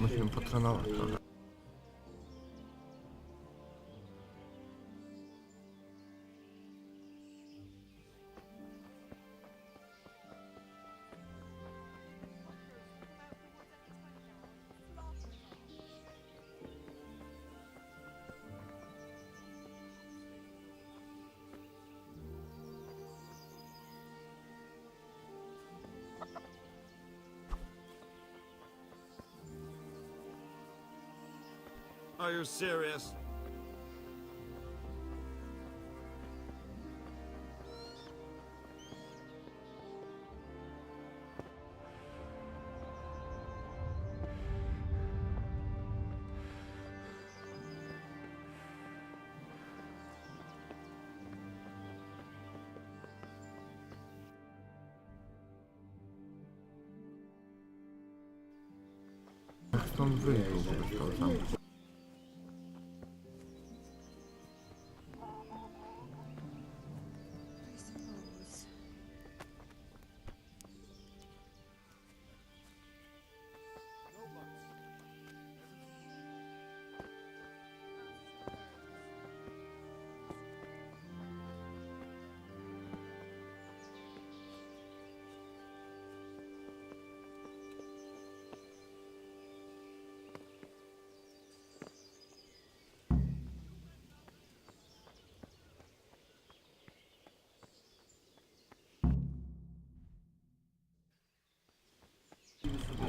Musimy potrenować trochę. Are you serious? Jak stąd wyjdą, wobec tego zamku.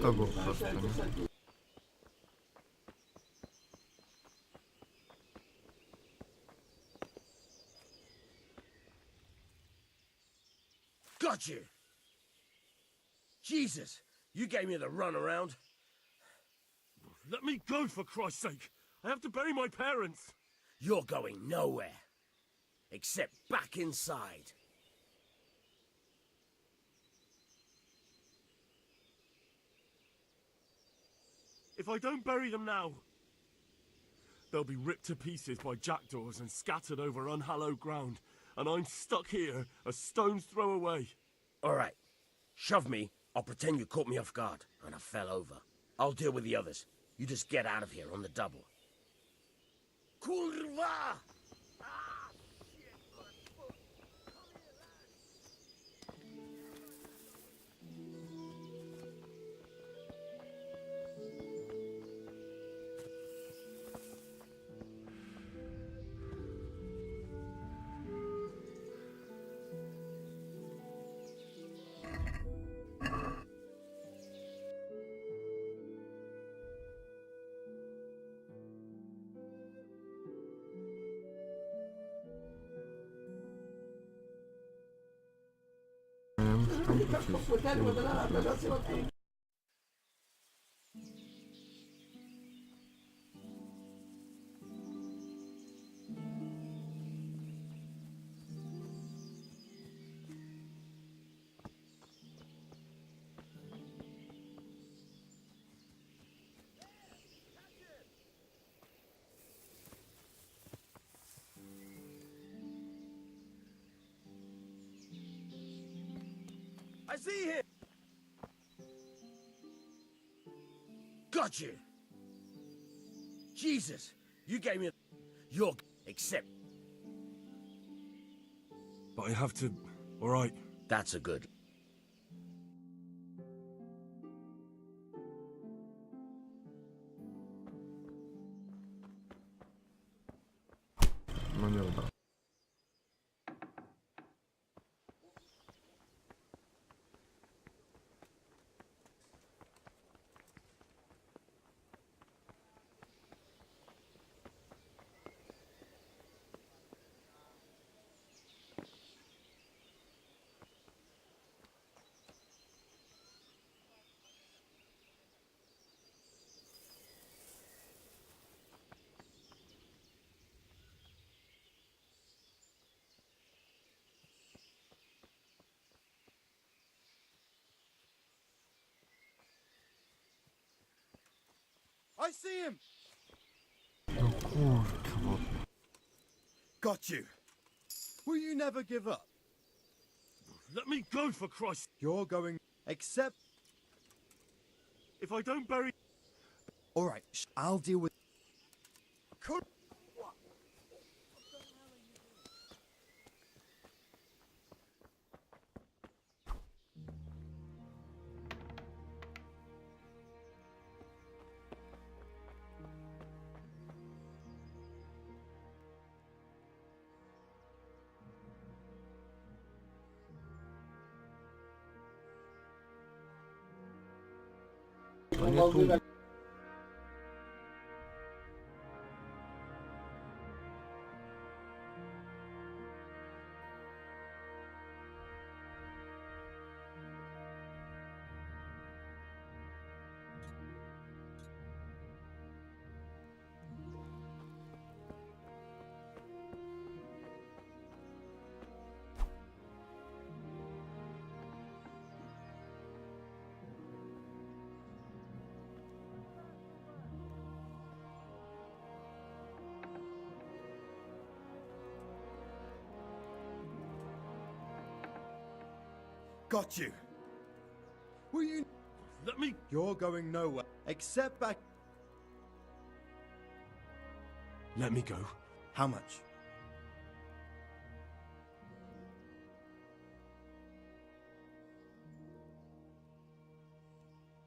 To było proste, nie? Got you! Jesus, you gave me the runaround. Let me go, for Christ's sake! I have to bury my parents! You're going nowhere. Except back inside. If I don't bury them now, they'll be ripped to pieces by jackdaws and scattered over unhallowed ground, and I'm stuck here a stone's throw away. All right, shove me I'll pretend you caught me off guard and I fell over. I'll deal with the others. You just get out of here on the double. Kurwa! I see him! Got you! Jesus! You gave me your except... But I have to... Alright. That's a good... No nie uda. I see him! No kurka wodna. Got you. Will you never give up? Let me go, for Christ! You're going... Except... If I don't bury... Alright, I'll deal with... To nie tu. Got you. Will you... Let me... You're going nowhere. Except back... Let me go. How much?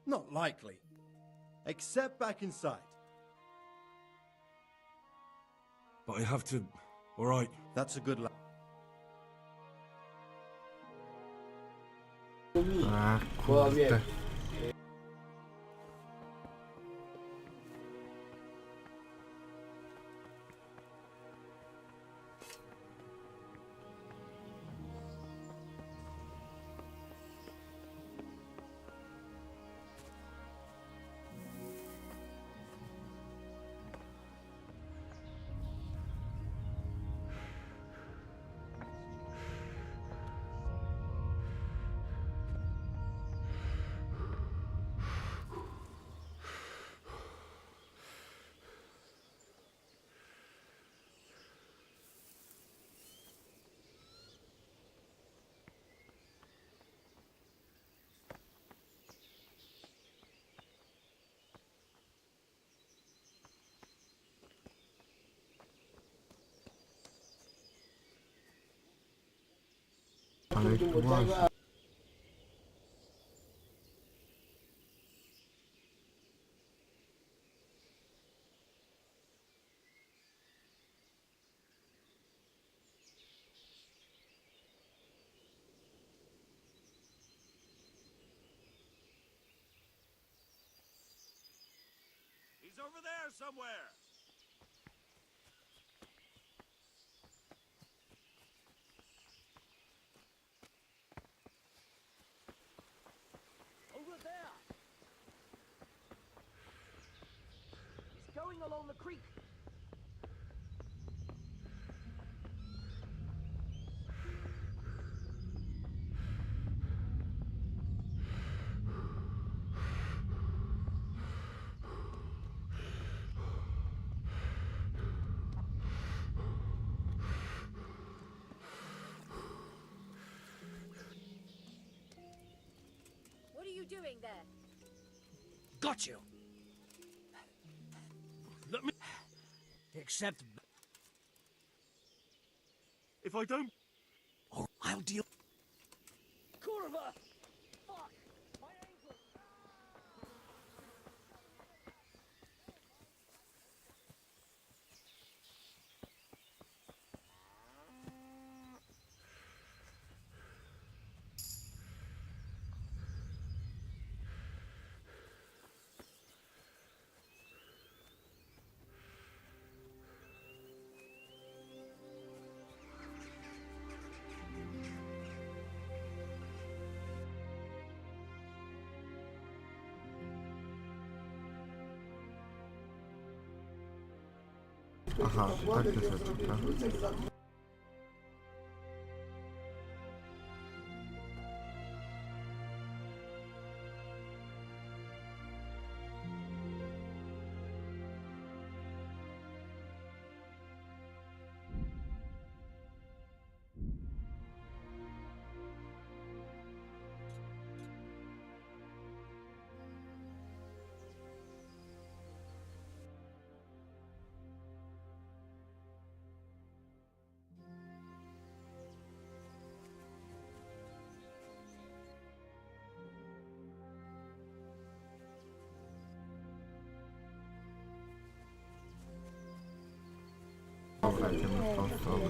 Not likely. Except back inside. But I have to... Alright. That's a good lad. A kurde. Ale tu właśnie. He's over there somewhere. Over there! He's going along the creek. What are you doing there? Got you! Let me... Except... If I don't... Or I'll deal... Kurva! Fuck! My ankle! Aha, takie rzeczy, tak? Dobra, idziemy w tą stronę.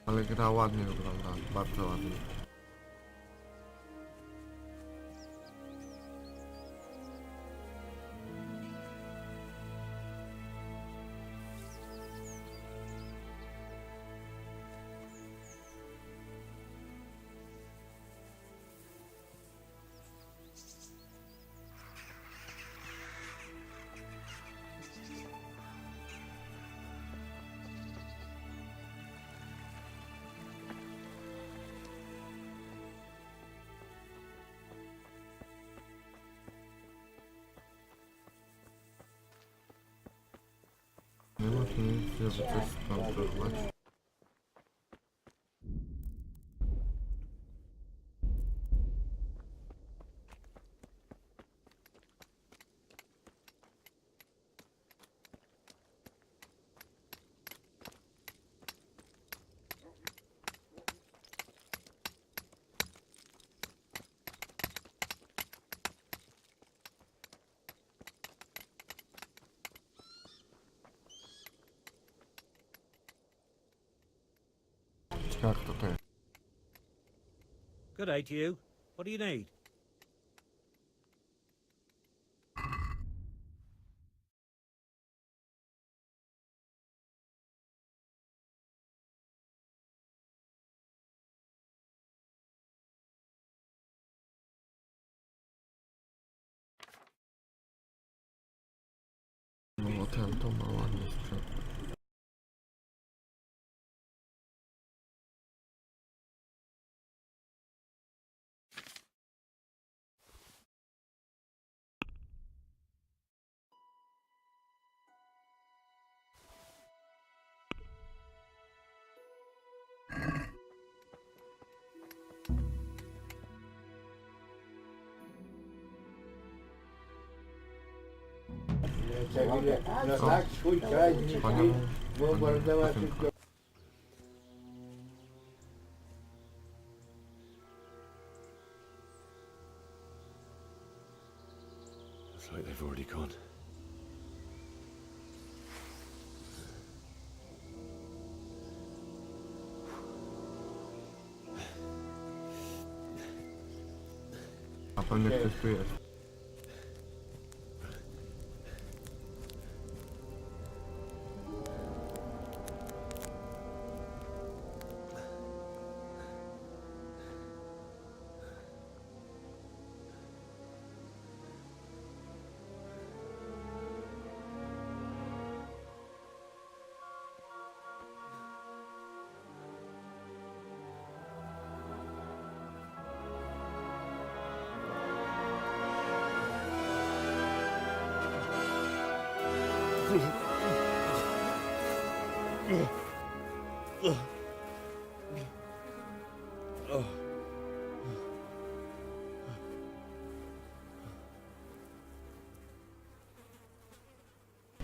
Ale gra ładnie wygląda, bardzo ładnie. Nie można nic, żeby coś skontrolować. Jak to jest? Good day to you. What do you need? No ten to ma ładny sprzęt. Looks like they've already gone. A pewnie ktoś tu jest.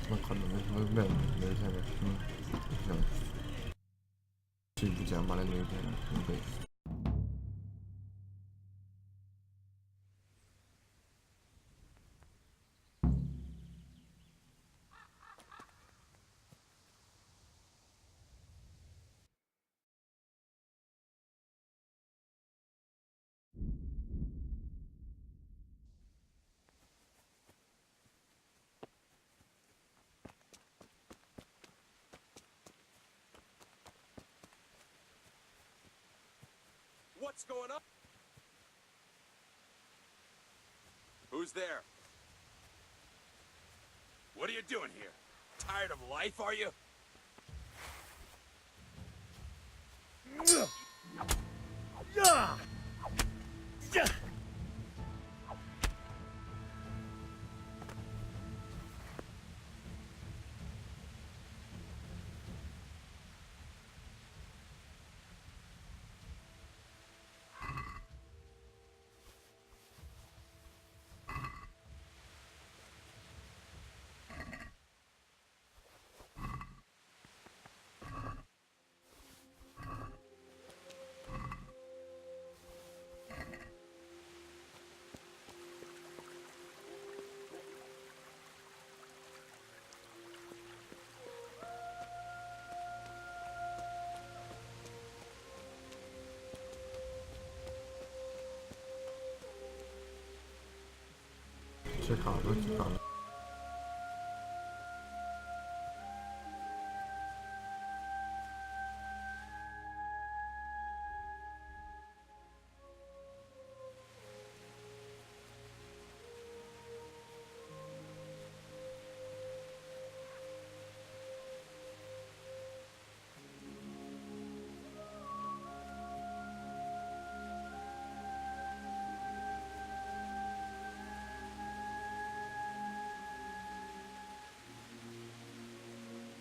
Dokładnie, wiem, wziąć. Czyli widziałem, ale nie wiem, wyjść. What's going on? Who's there? What are you doing here? Tired of life, are you? Ciekawe, ciekawe.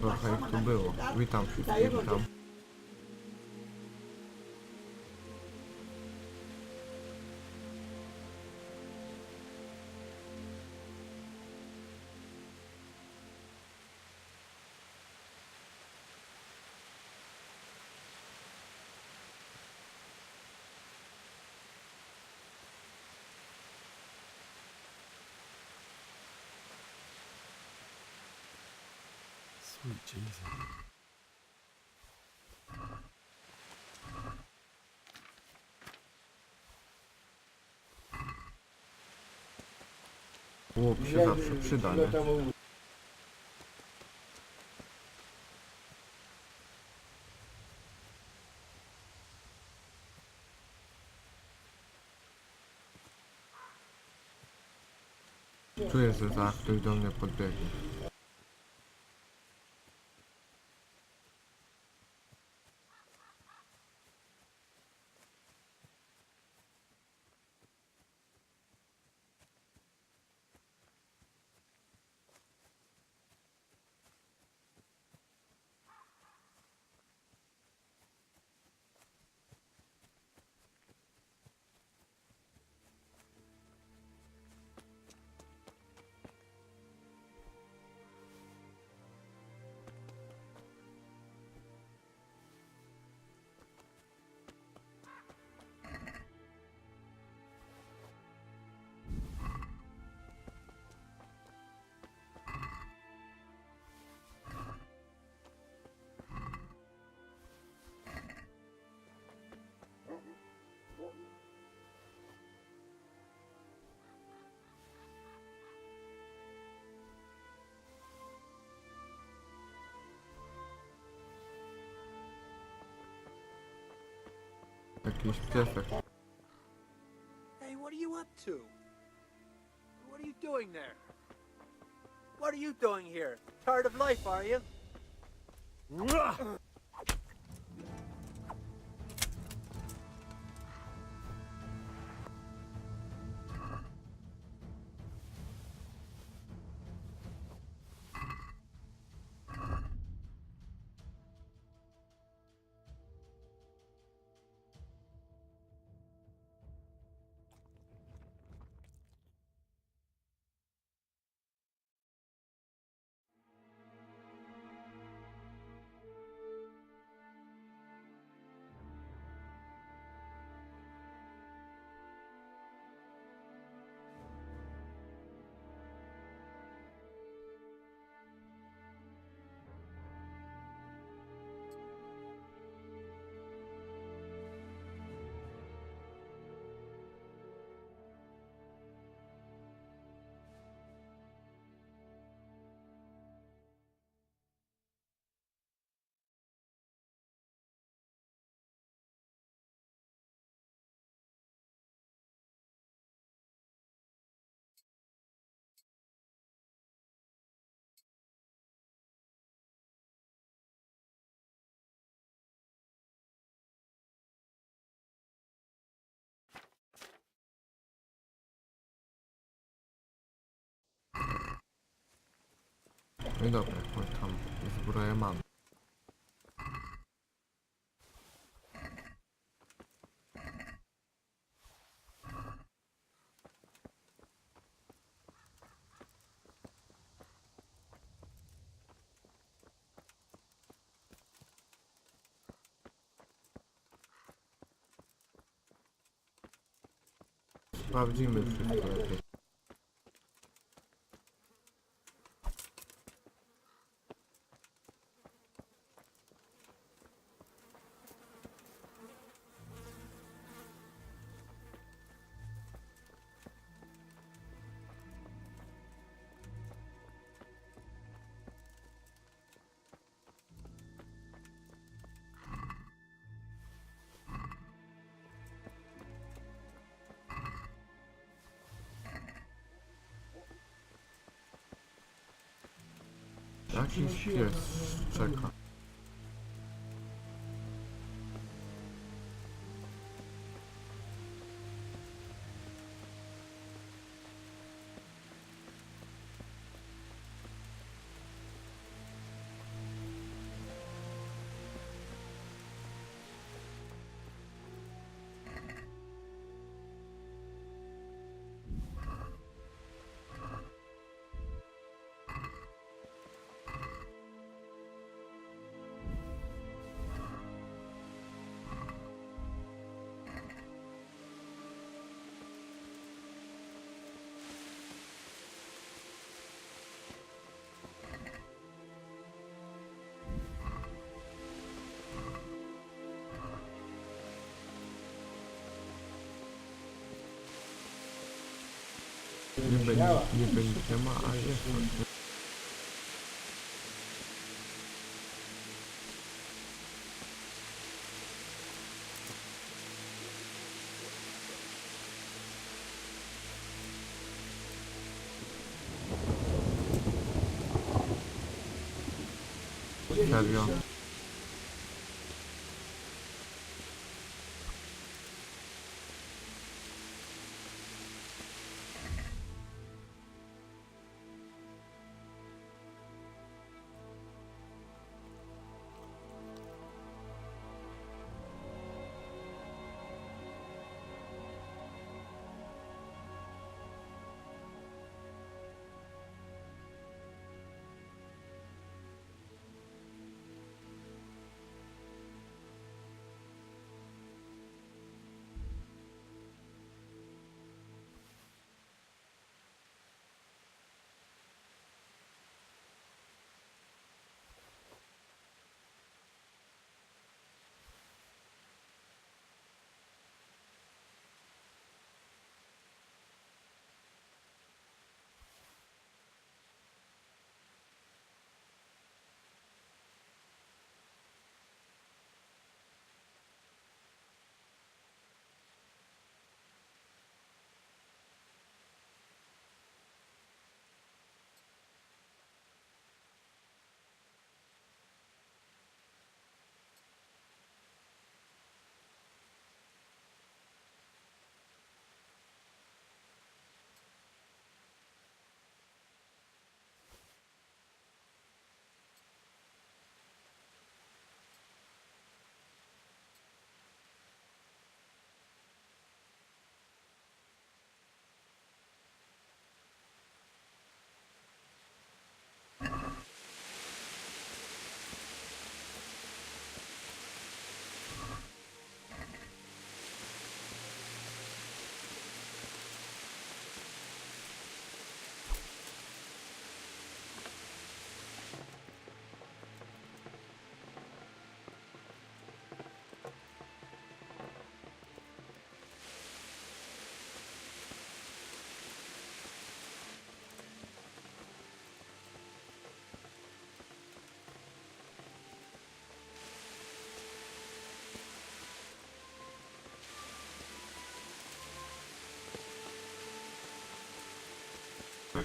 Trochę ich tu było. Witam wszystkich, witam. Sweet Jesus. Łuk się zawsze przyda, nie? Czuję, że za ktoś do mnie podbiegnie. Jakiś piesek. Hey, what are you up to? What are you doing there? What are you doing here? Tired of life, are you? No i dobra, jakąś tam zbroję mam. Sprawdzimy wszystko lepiej. Jakiś pies czeka. Nie będzie ma, a jest coś. Serio?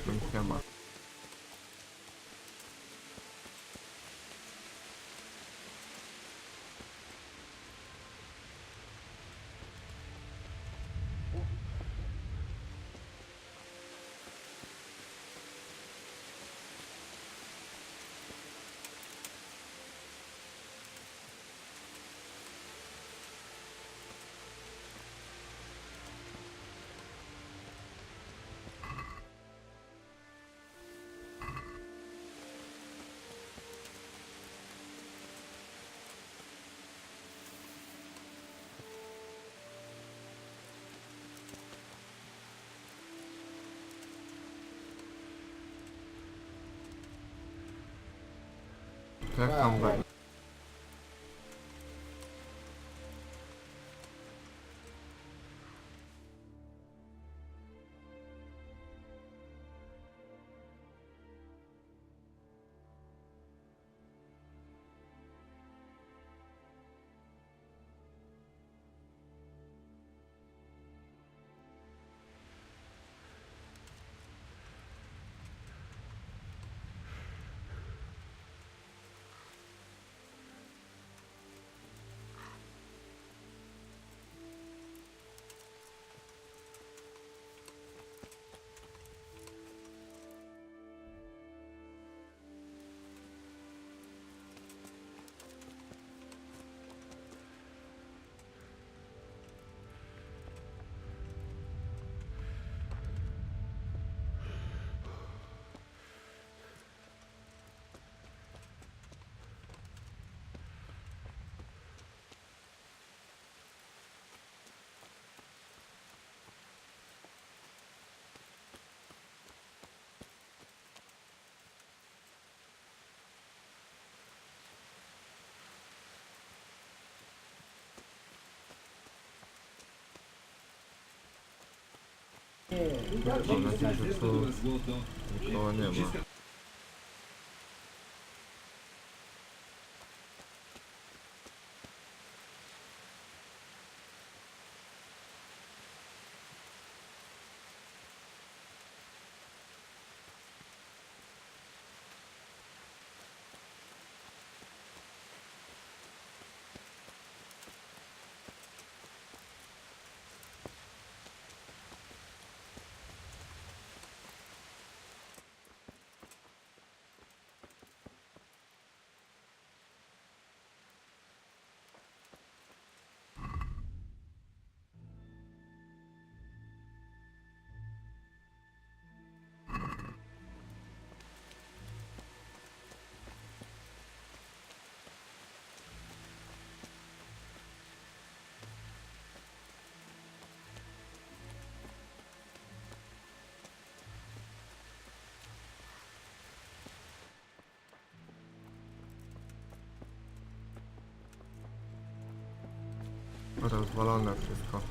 Siema. Czekam go. Mam nadzieję, że tu nikogo nie ma. Rozwalone wszystko.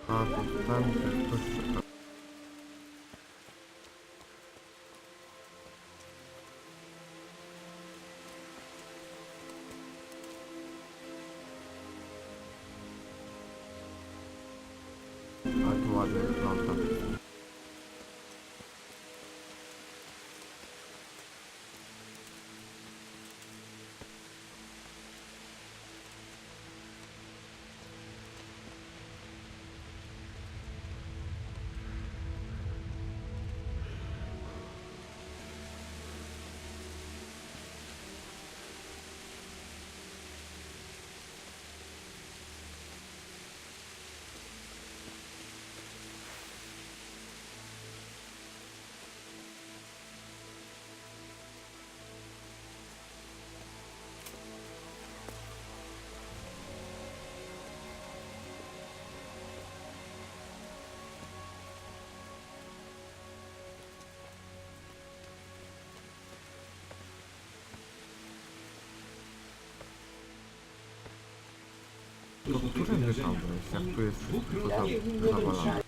A, to tam ktoś czeka. A tu ładnie wygląda. To którędy tam wejść, jak tu jest wszystko zawalane?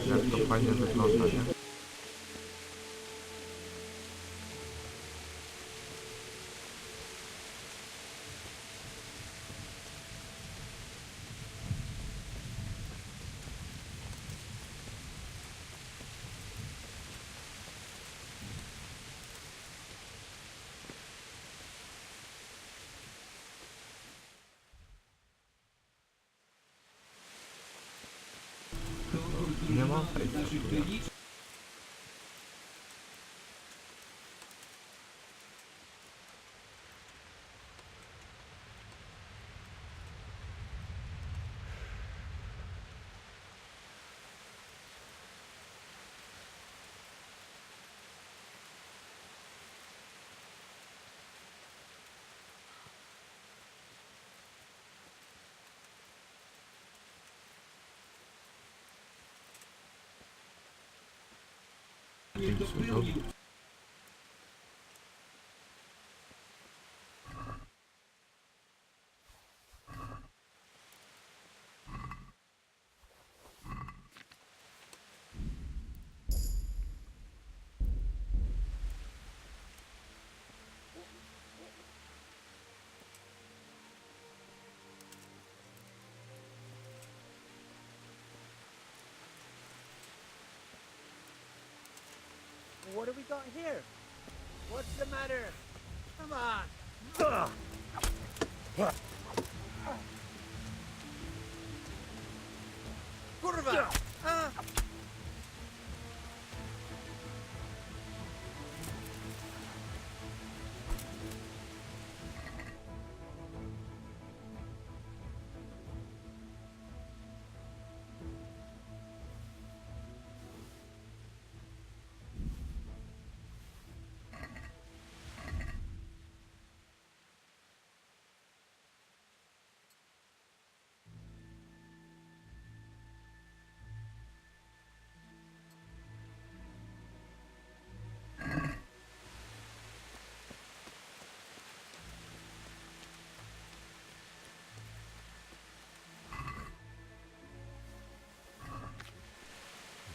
Jak to fajnie wygląda, nie? Nie mam fejsa. What do we got here? What's the matter? Come on. Kurwa!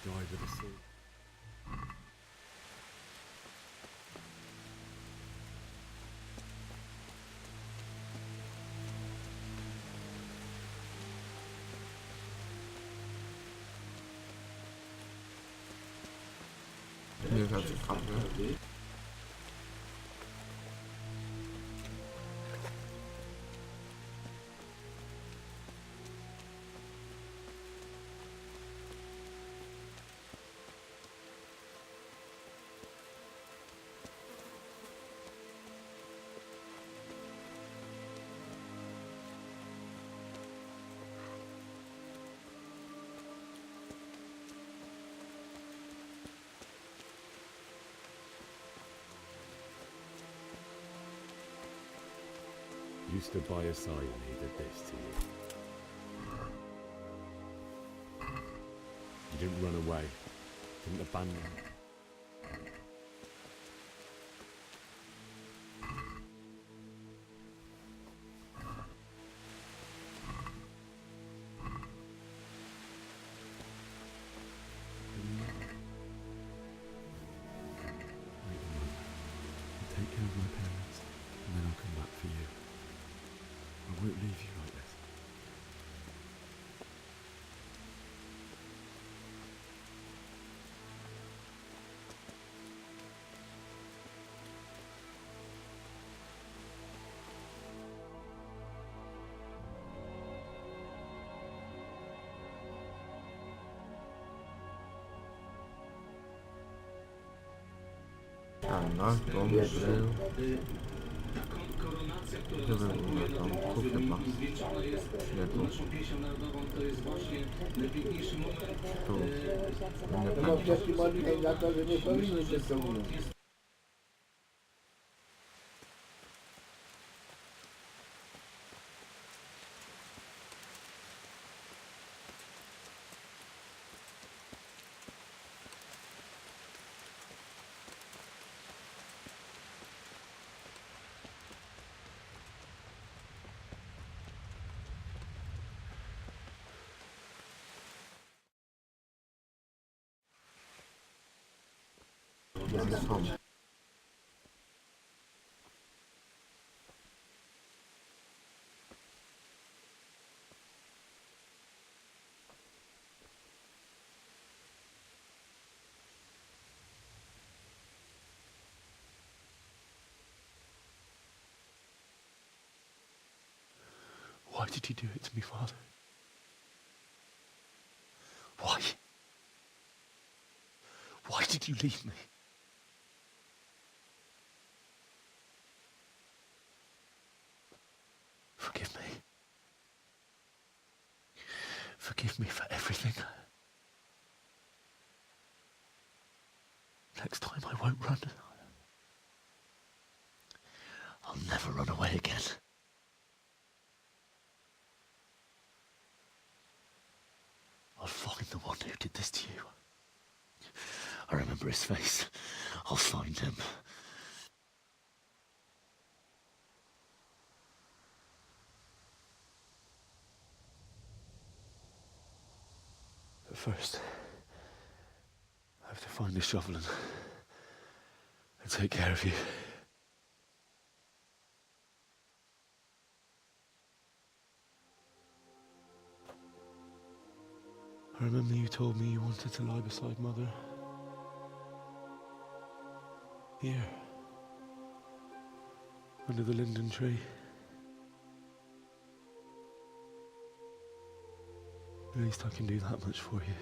Died with a sword. Nie za ciekawe. You stood by his side and he did this to you. You didn't run away, didn't abandon him. A nasz dom był... Gdzie był tam? Tu chyba. Nie tu. Tu. Nie pamiętam. Why did you do it to me, Father? Why? Why did you leave me? Forgive me. Forgive me for everything. Next time I won't run. I'll never run away again. I'll find the one who did this to you. I remember his face. I'll find him. But first, I have to find the shovel and take care of you. I remember you told me you wanted to lie beside Mother. Here. Under the linden tree. At least I can do that much for you.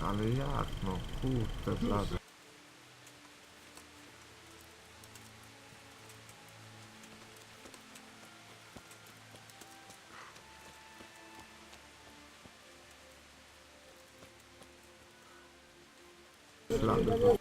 Ale jak no, kurde blady. Ślady.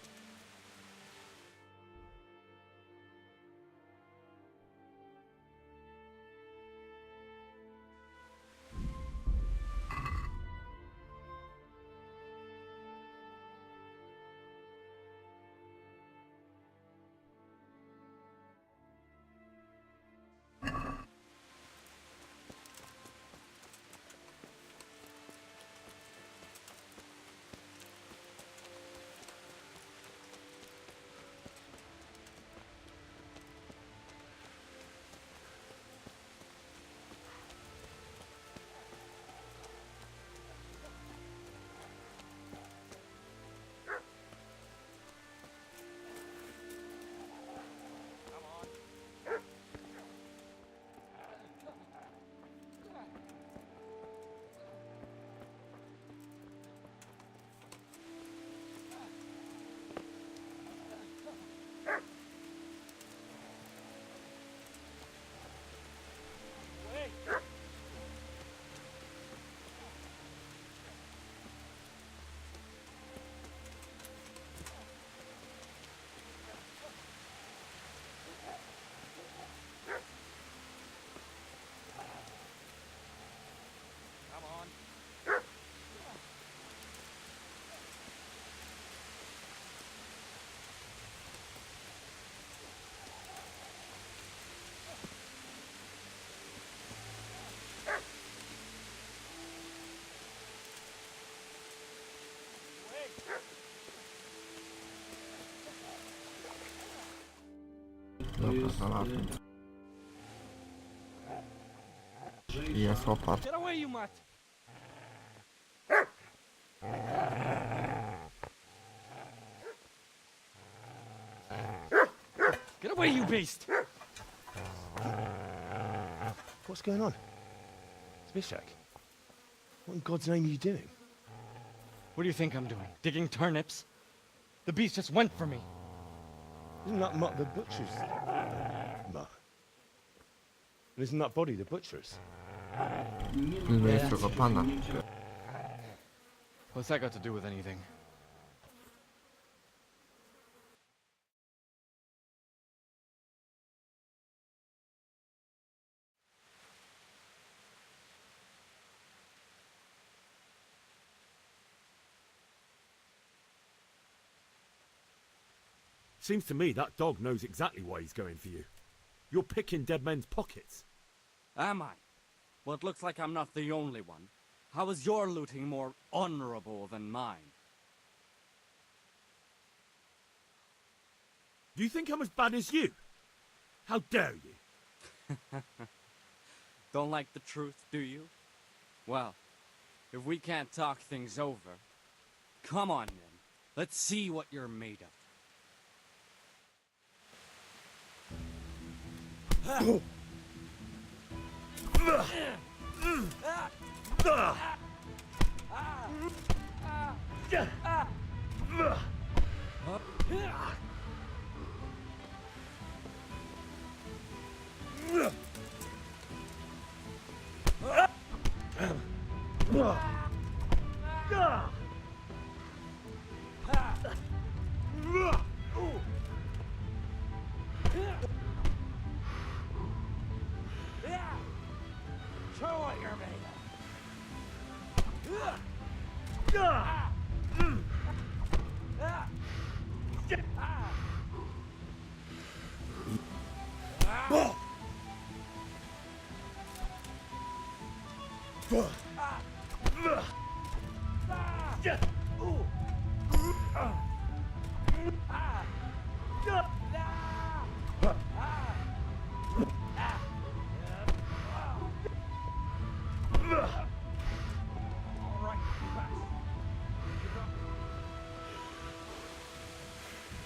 Dobra, znalazłem. Jest opat. Get away, you mutt! Get away, you beast! What's going on? Zbyszek, what in God's name are you doing? What do you think I'm doing? Digging turnips? The beast just went for me. Isn't that Mutt the butcher's? Mutt. And isn't that body the butcher's? Jest tego pana. What's that got to do with anything? Seems to me that dog knows exactly why he's going for you. You're picking dead men's pockets. Am I? Well, it looks like I'm not the only one. How is your looting more honorable than mine? Do you think I'm as bad as you? How dare you? Don't like the truth, do you? Well, if we can't talk things over, come on then. Let's see what you're made of. Show what you're made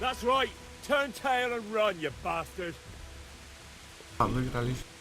That's right. Turn tail and run, you bastard. A wygraliśmy.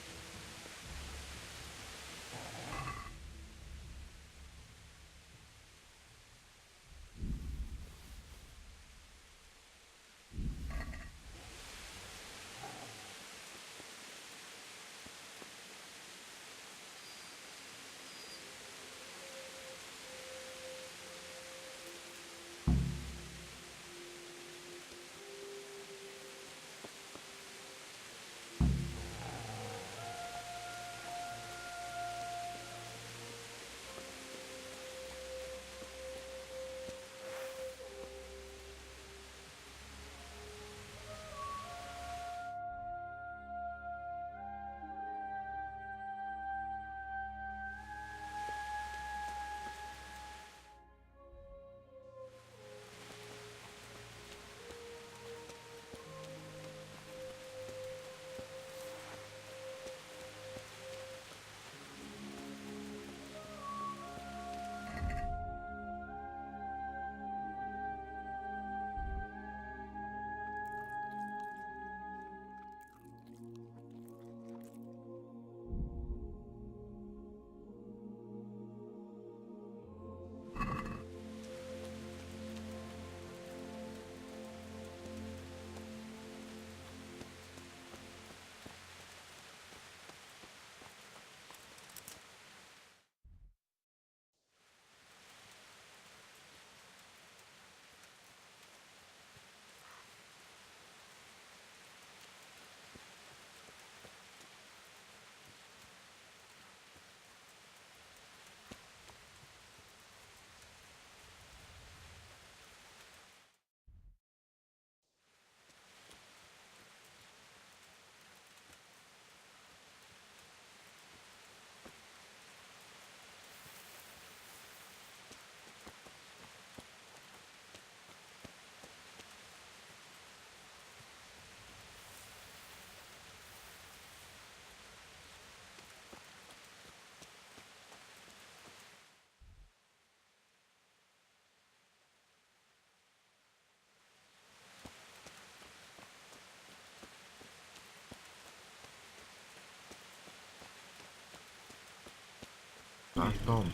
Nasz dom.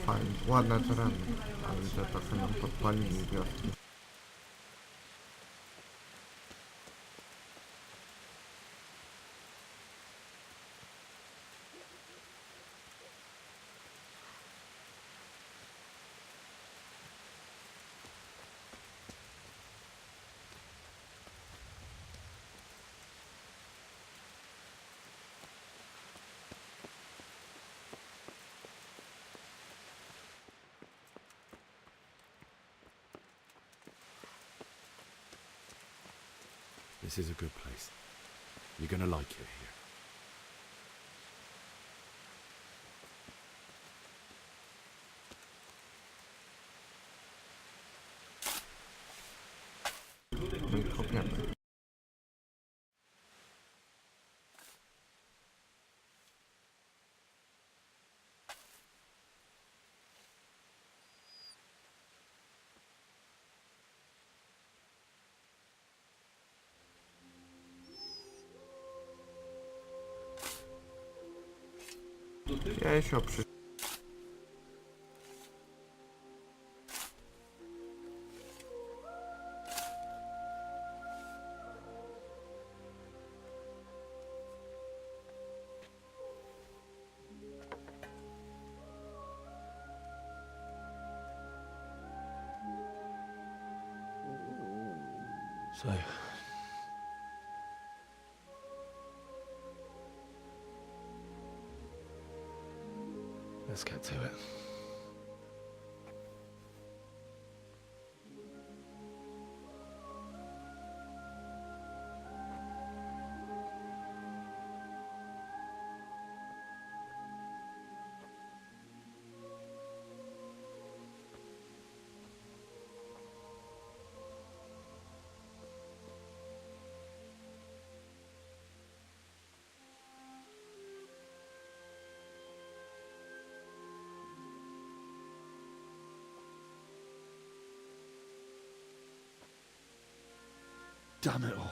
Fajnie, ładne tereny, ale widzę trochę nam podpalili wioski. This is a good place. You're gonna like it here. No i kopiemy. Piesio przy... So, let's get to it. Damn it all.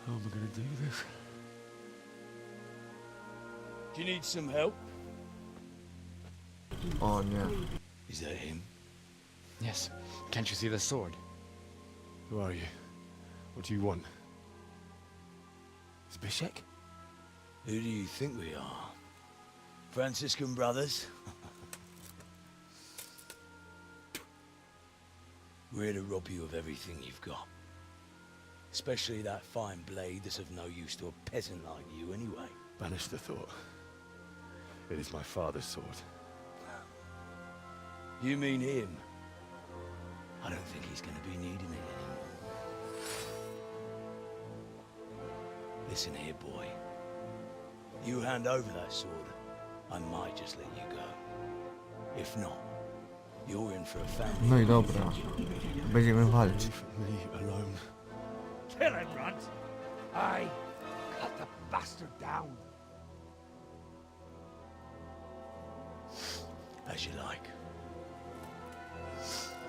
How am I going to do this? Do you need some help? O nie. Is that him? Yes. Can't you see the sword? Who are you? What do you want? Zbyszek? Who do you think we are? Franciscan brothers? We're here to rob you of everything you've got. Especially that fine blade that's of no use to a peasant like you anyway. Banish the thought. It is my father's sword. You mean him? I don't think he's going to be needing it anymore. Listen here, boy. You hand over that sword, I might just let you go. If not, you're in for a family. No i dobra. Będziemy walczyć. Me alone. Kill him, Runt! Aye, cut the bastard down. As you like.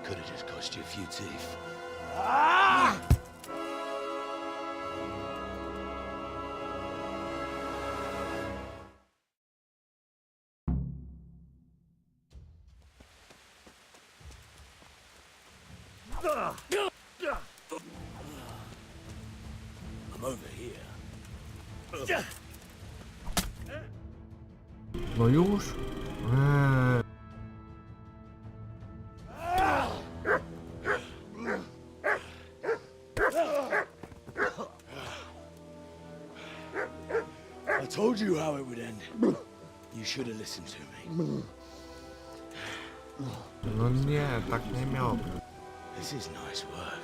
Could have just cost you a few teeth. Ah! I'm over here. No już? told you how it would end. You should have listened to me. No nie, tak nie miał. This is nice work.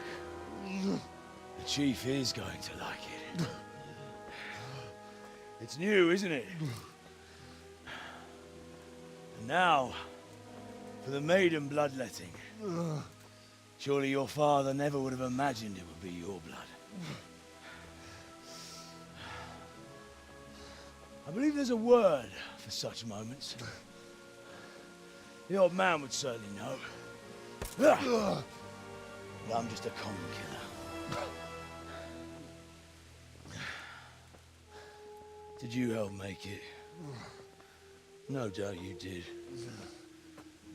The chief is going to like it. It's new, isn't it? And now, for the maiden bloodletting. Surely your father never would have imagined it would be your blood. I believe there's a word for such moments. The old man would certainly know. But I'm just a common killer. Did you help make it? No doubt you did.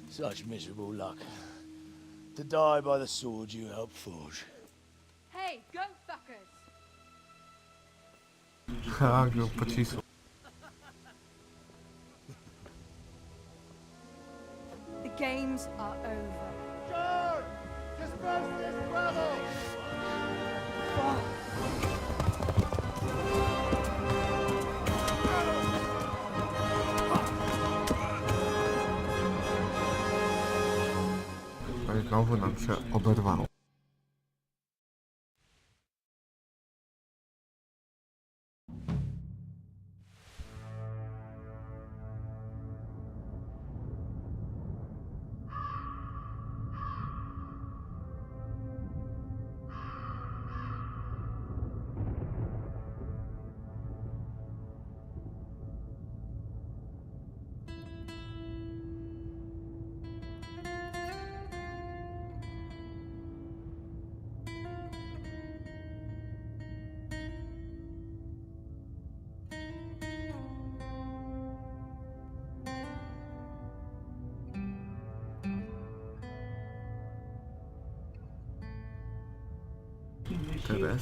Such miserable luck. To die by the sword you helped forge. Hey, go fuckers! Ha, go pocisł. The games are over. George! Disperse this rebel! Ale znowu nam się oberwało. Teraz.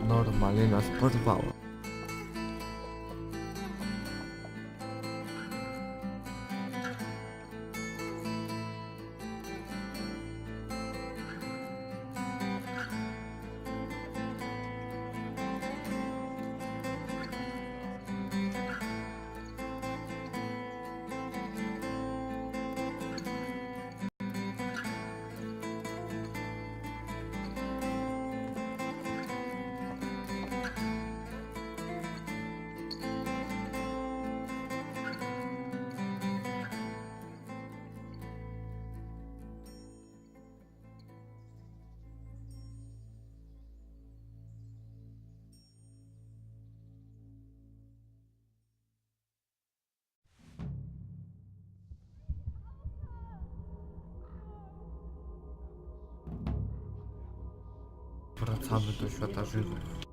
Normalnie nas porwało. Wracamy do świata żywych.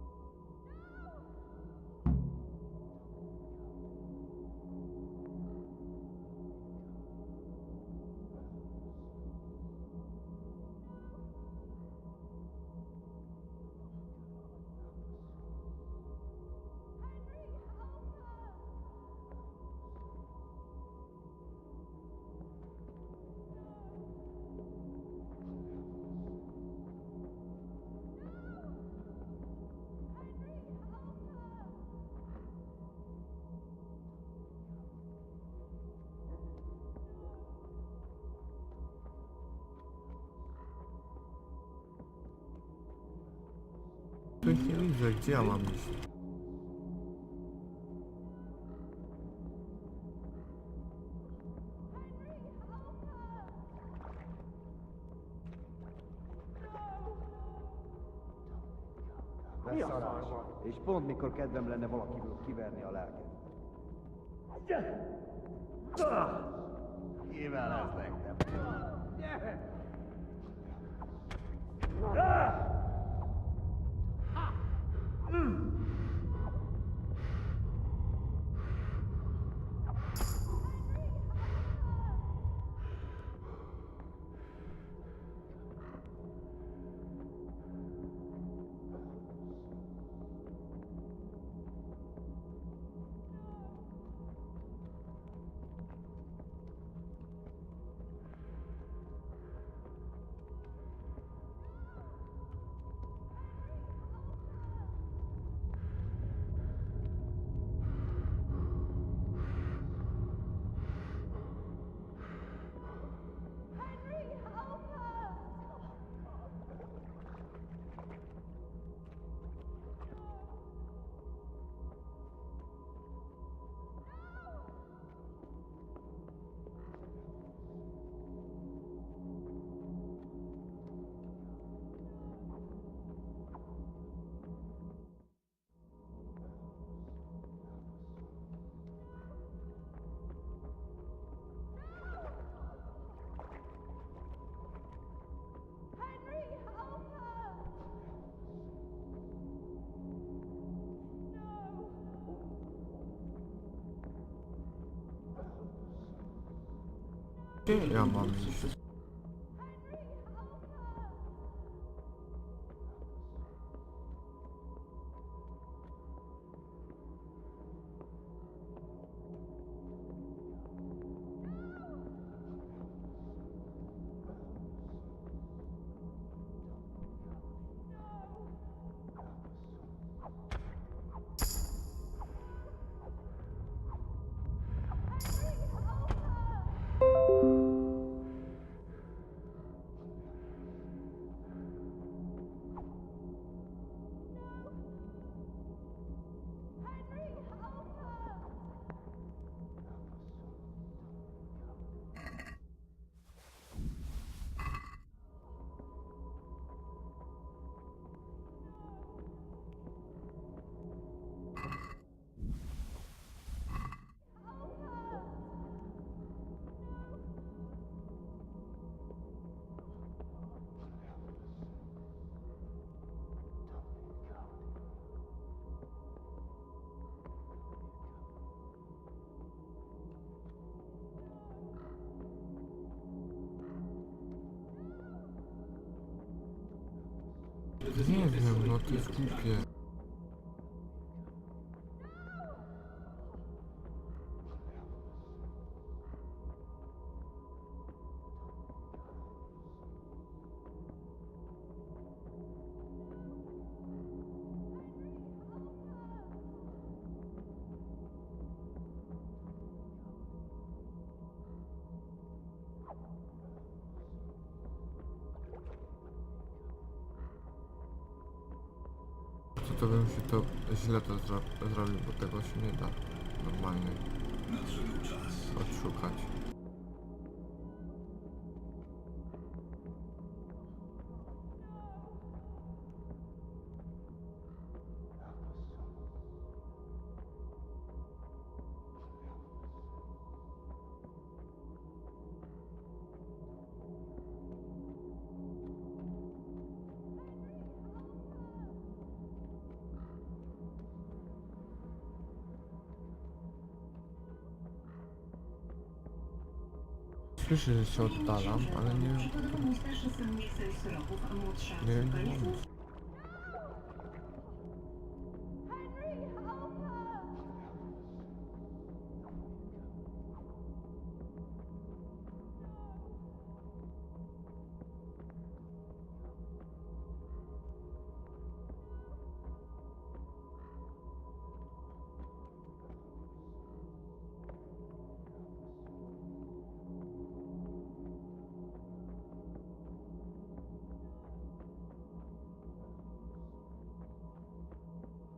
tu ich nie widzę, gdzie ja mam iść? Beszarás. És pont mikor kedvem lenne valakiből kiverni a lelket. Kivel lesz nektek? Gyere! Gdzie ja mam iść? Nie wiem, no to jest głupie. To bym się to źle to zrobił, bo tego się nie da normalnie odszukać. Słyszę, że się oddalam, ale nie wiem. Nie wiem, gdzie mam iść.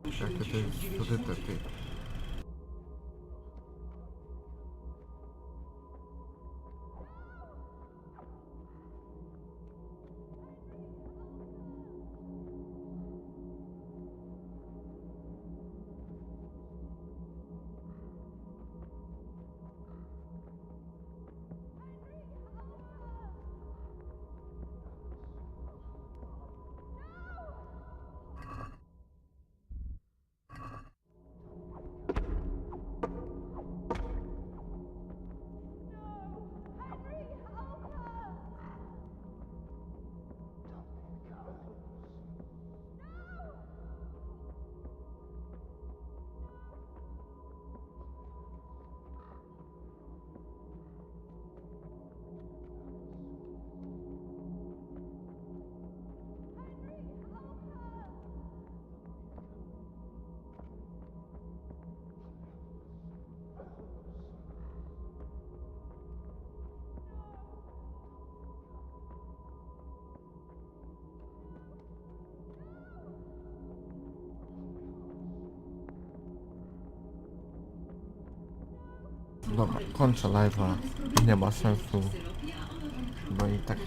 Jakie to jest priorytety. Dobra, kończę live'a, nie ma sensu, bo i tak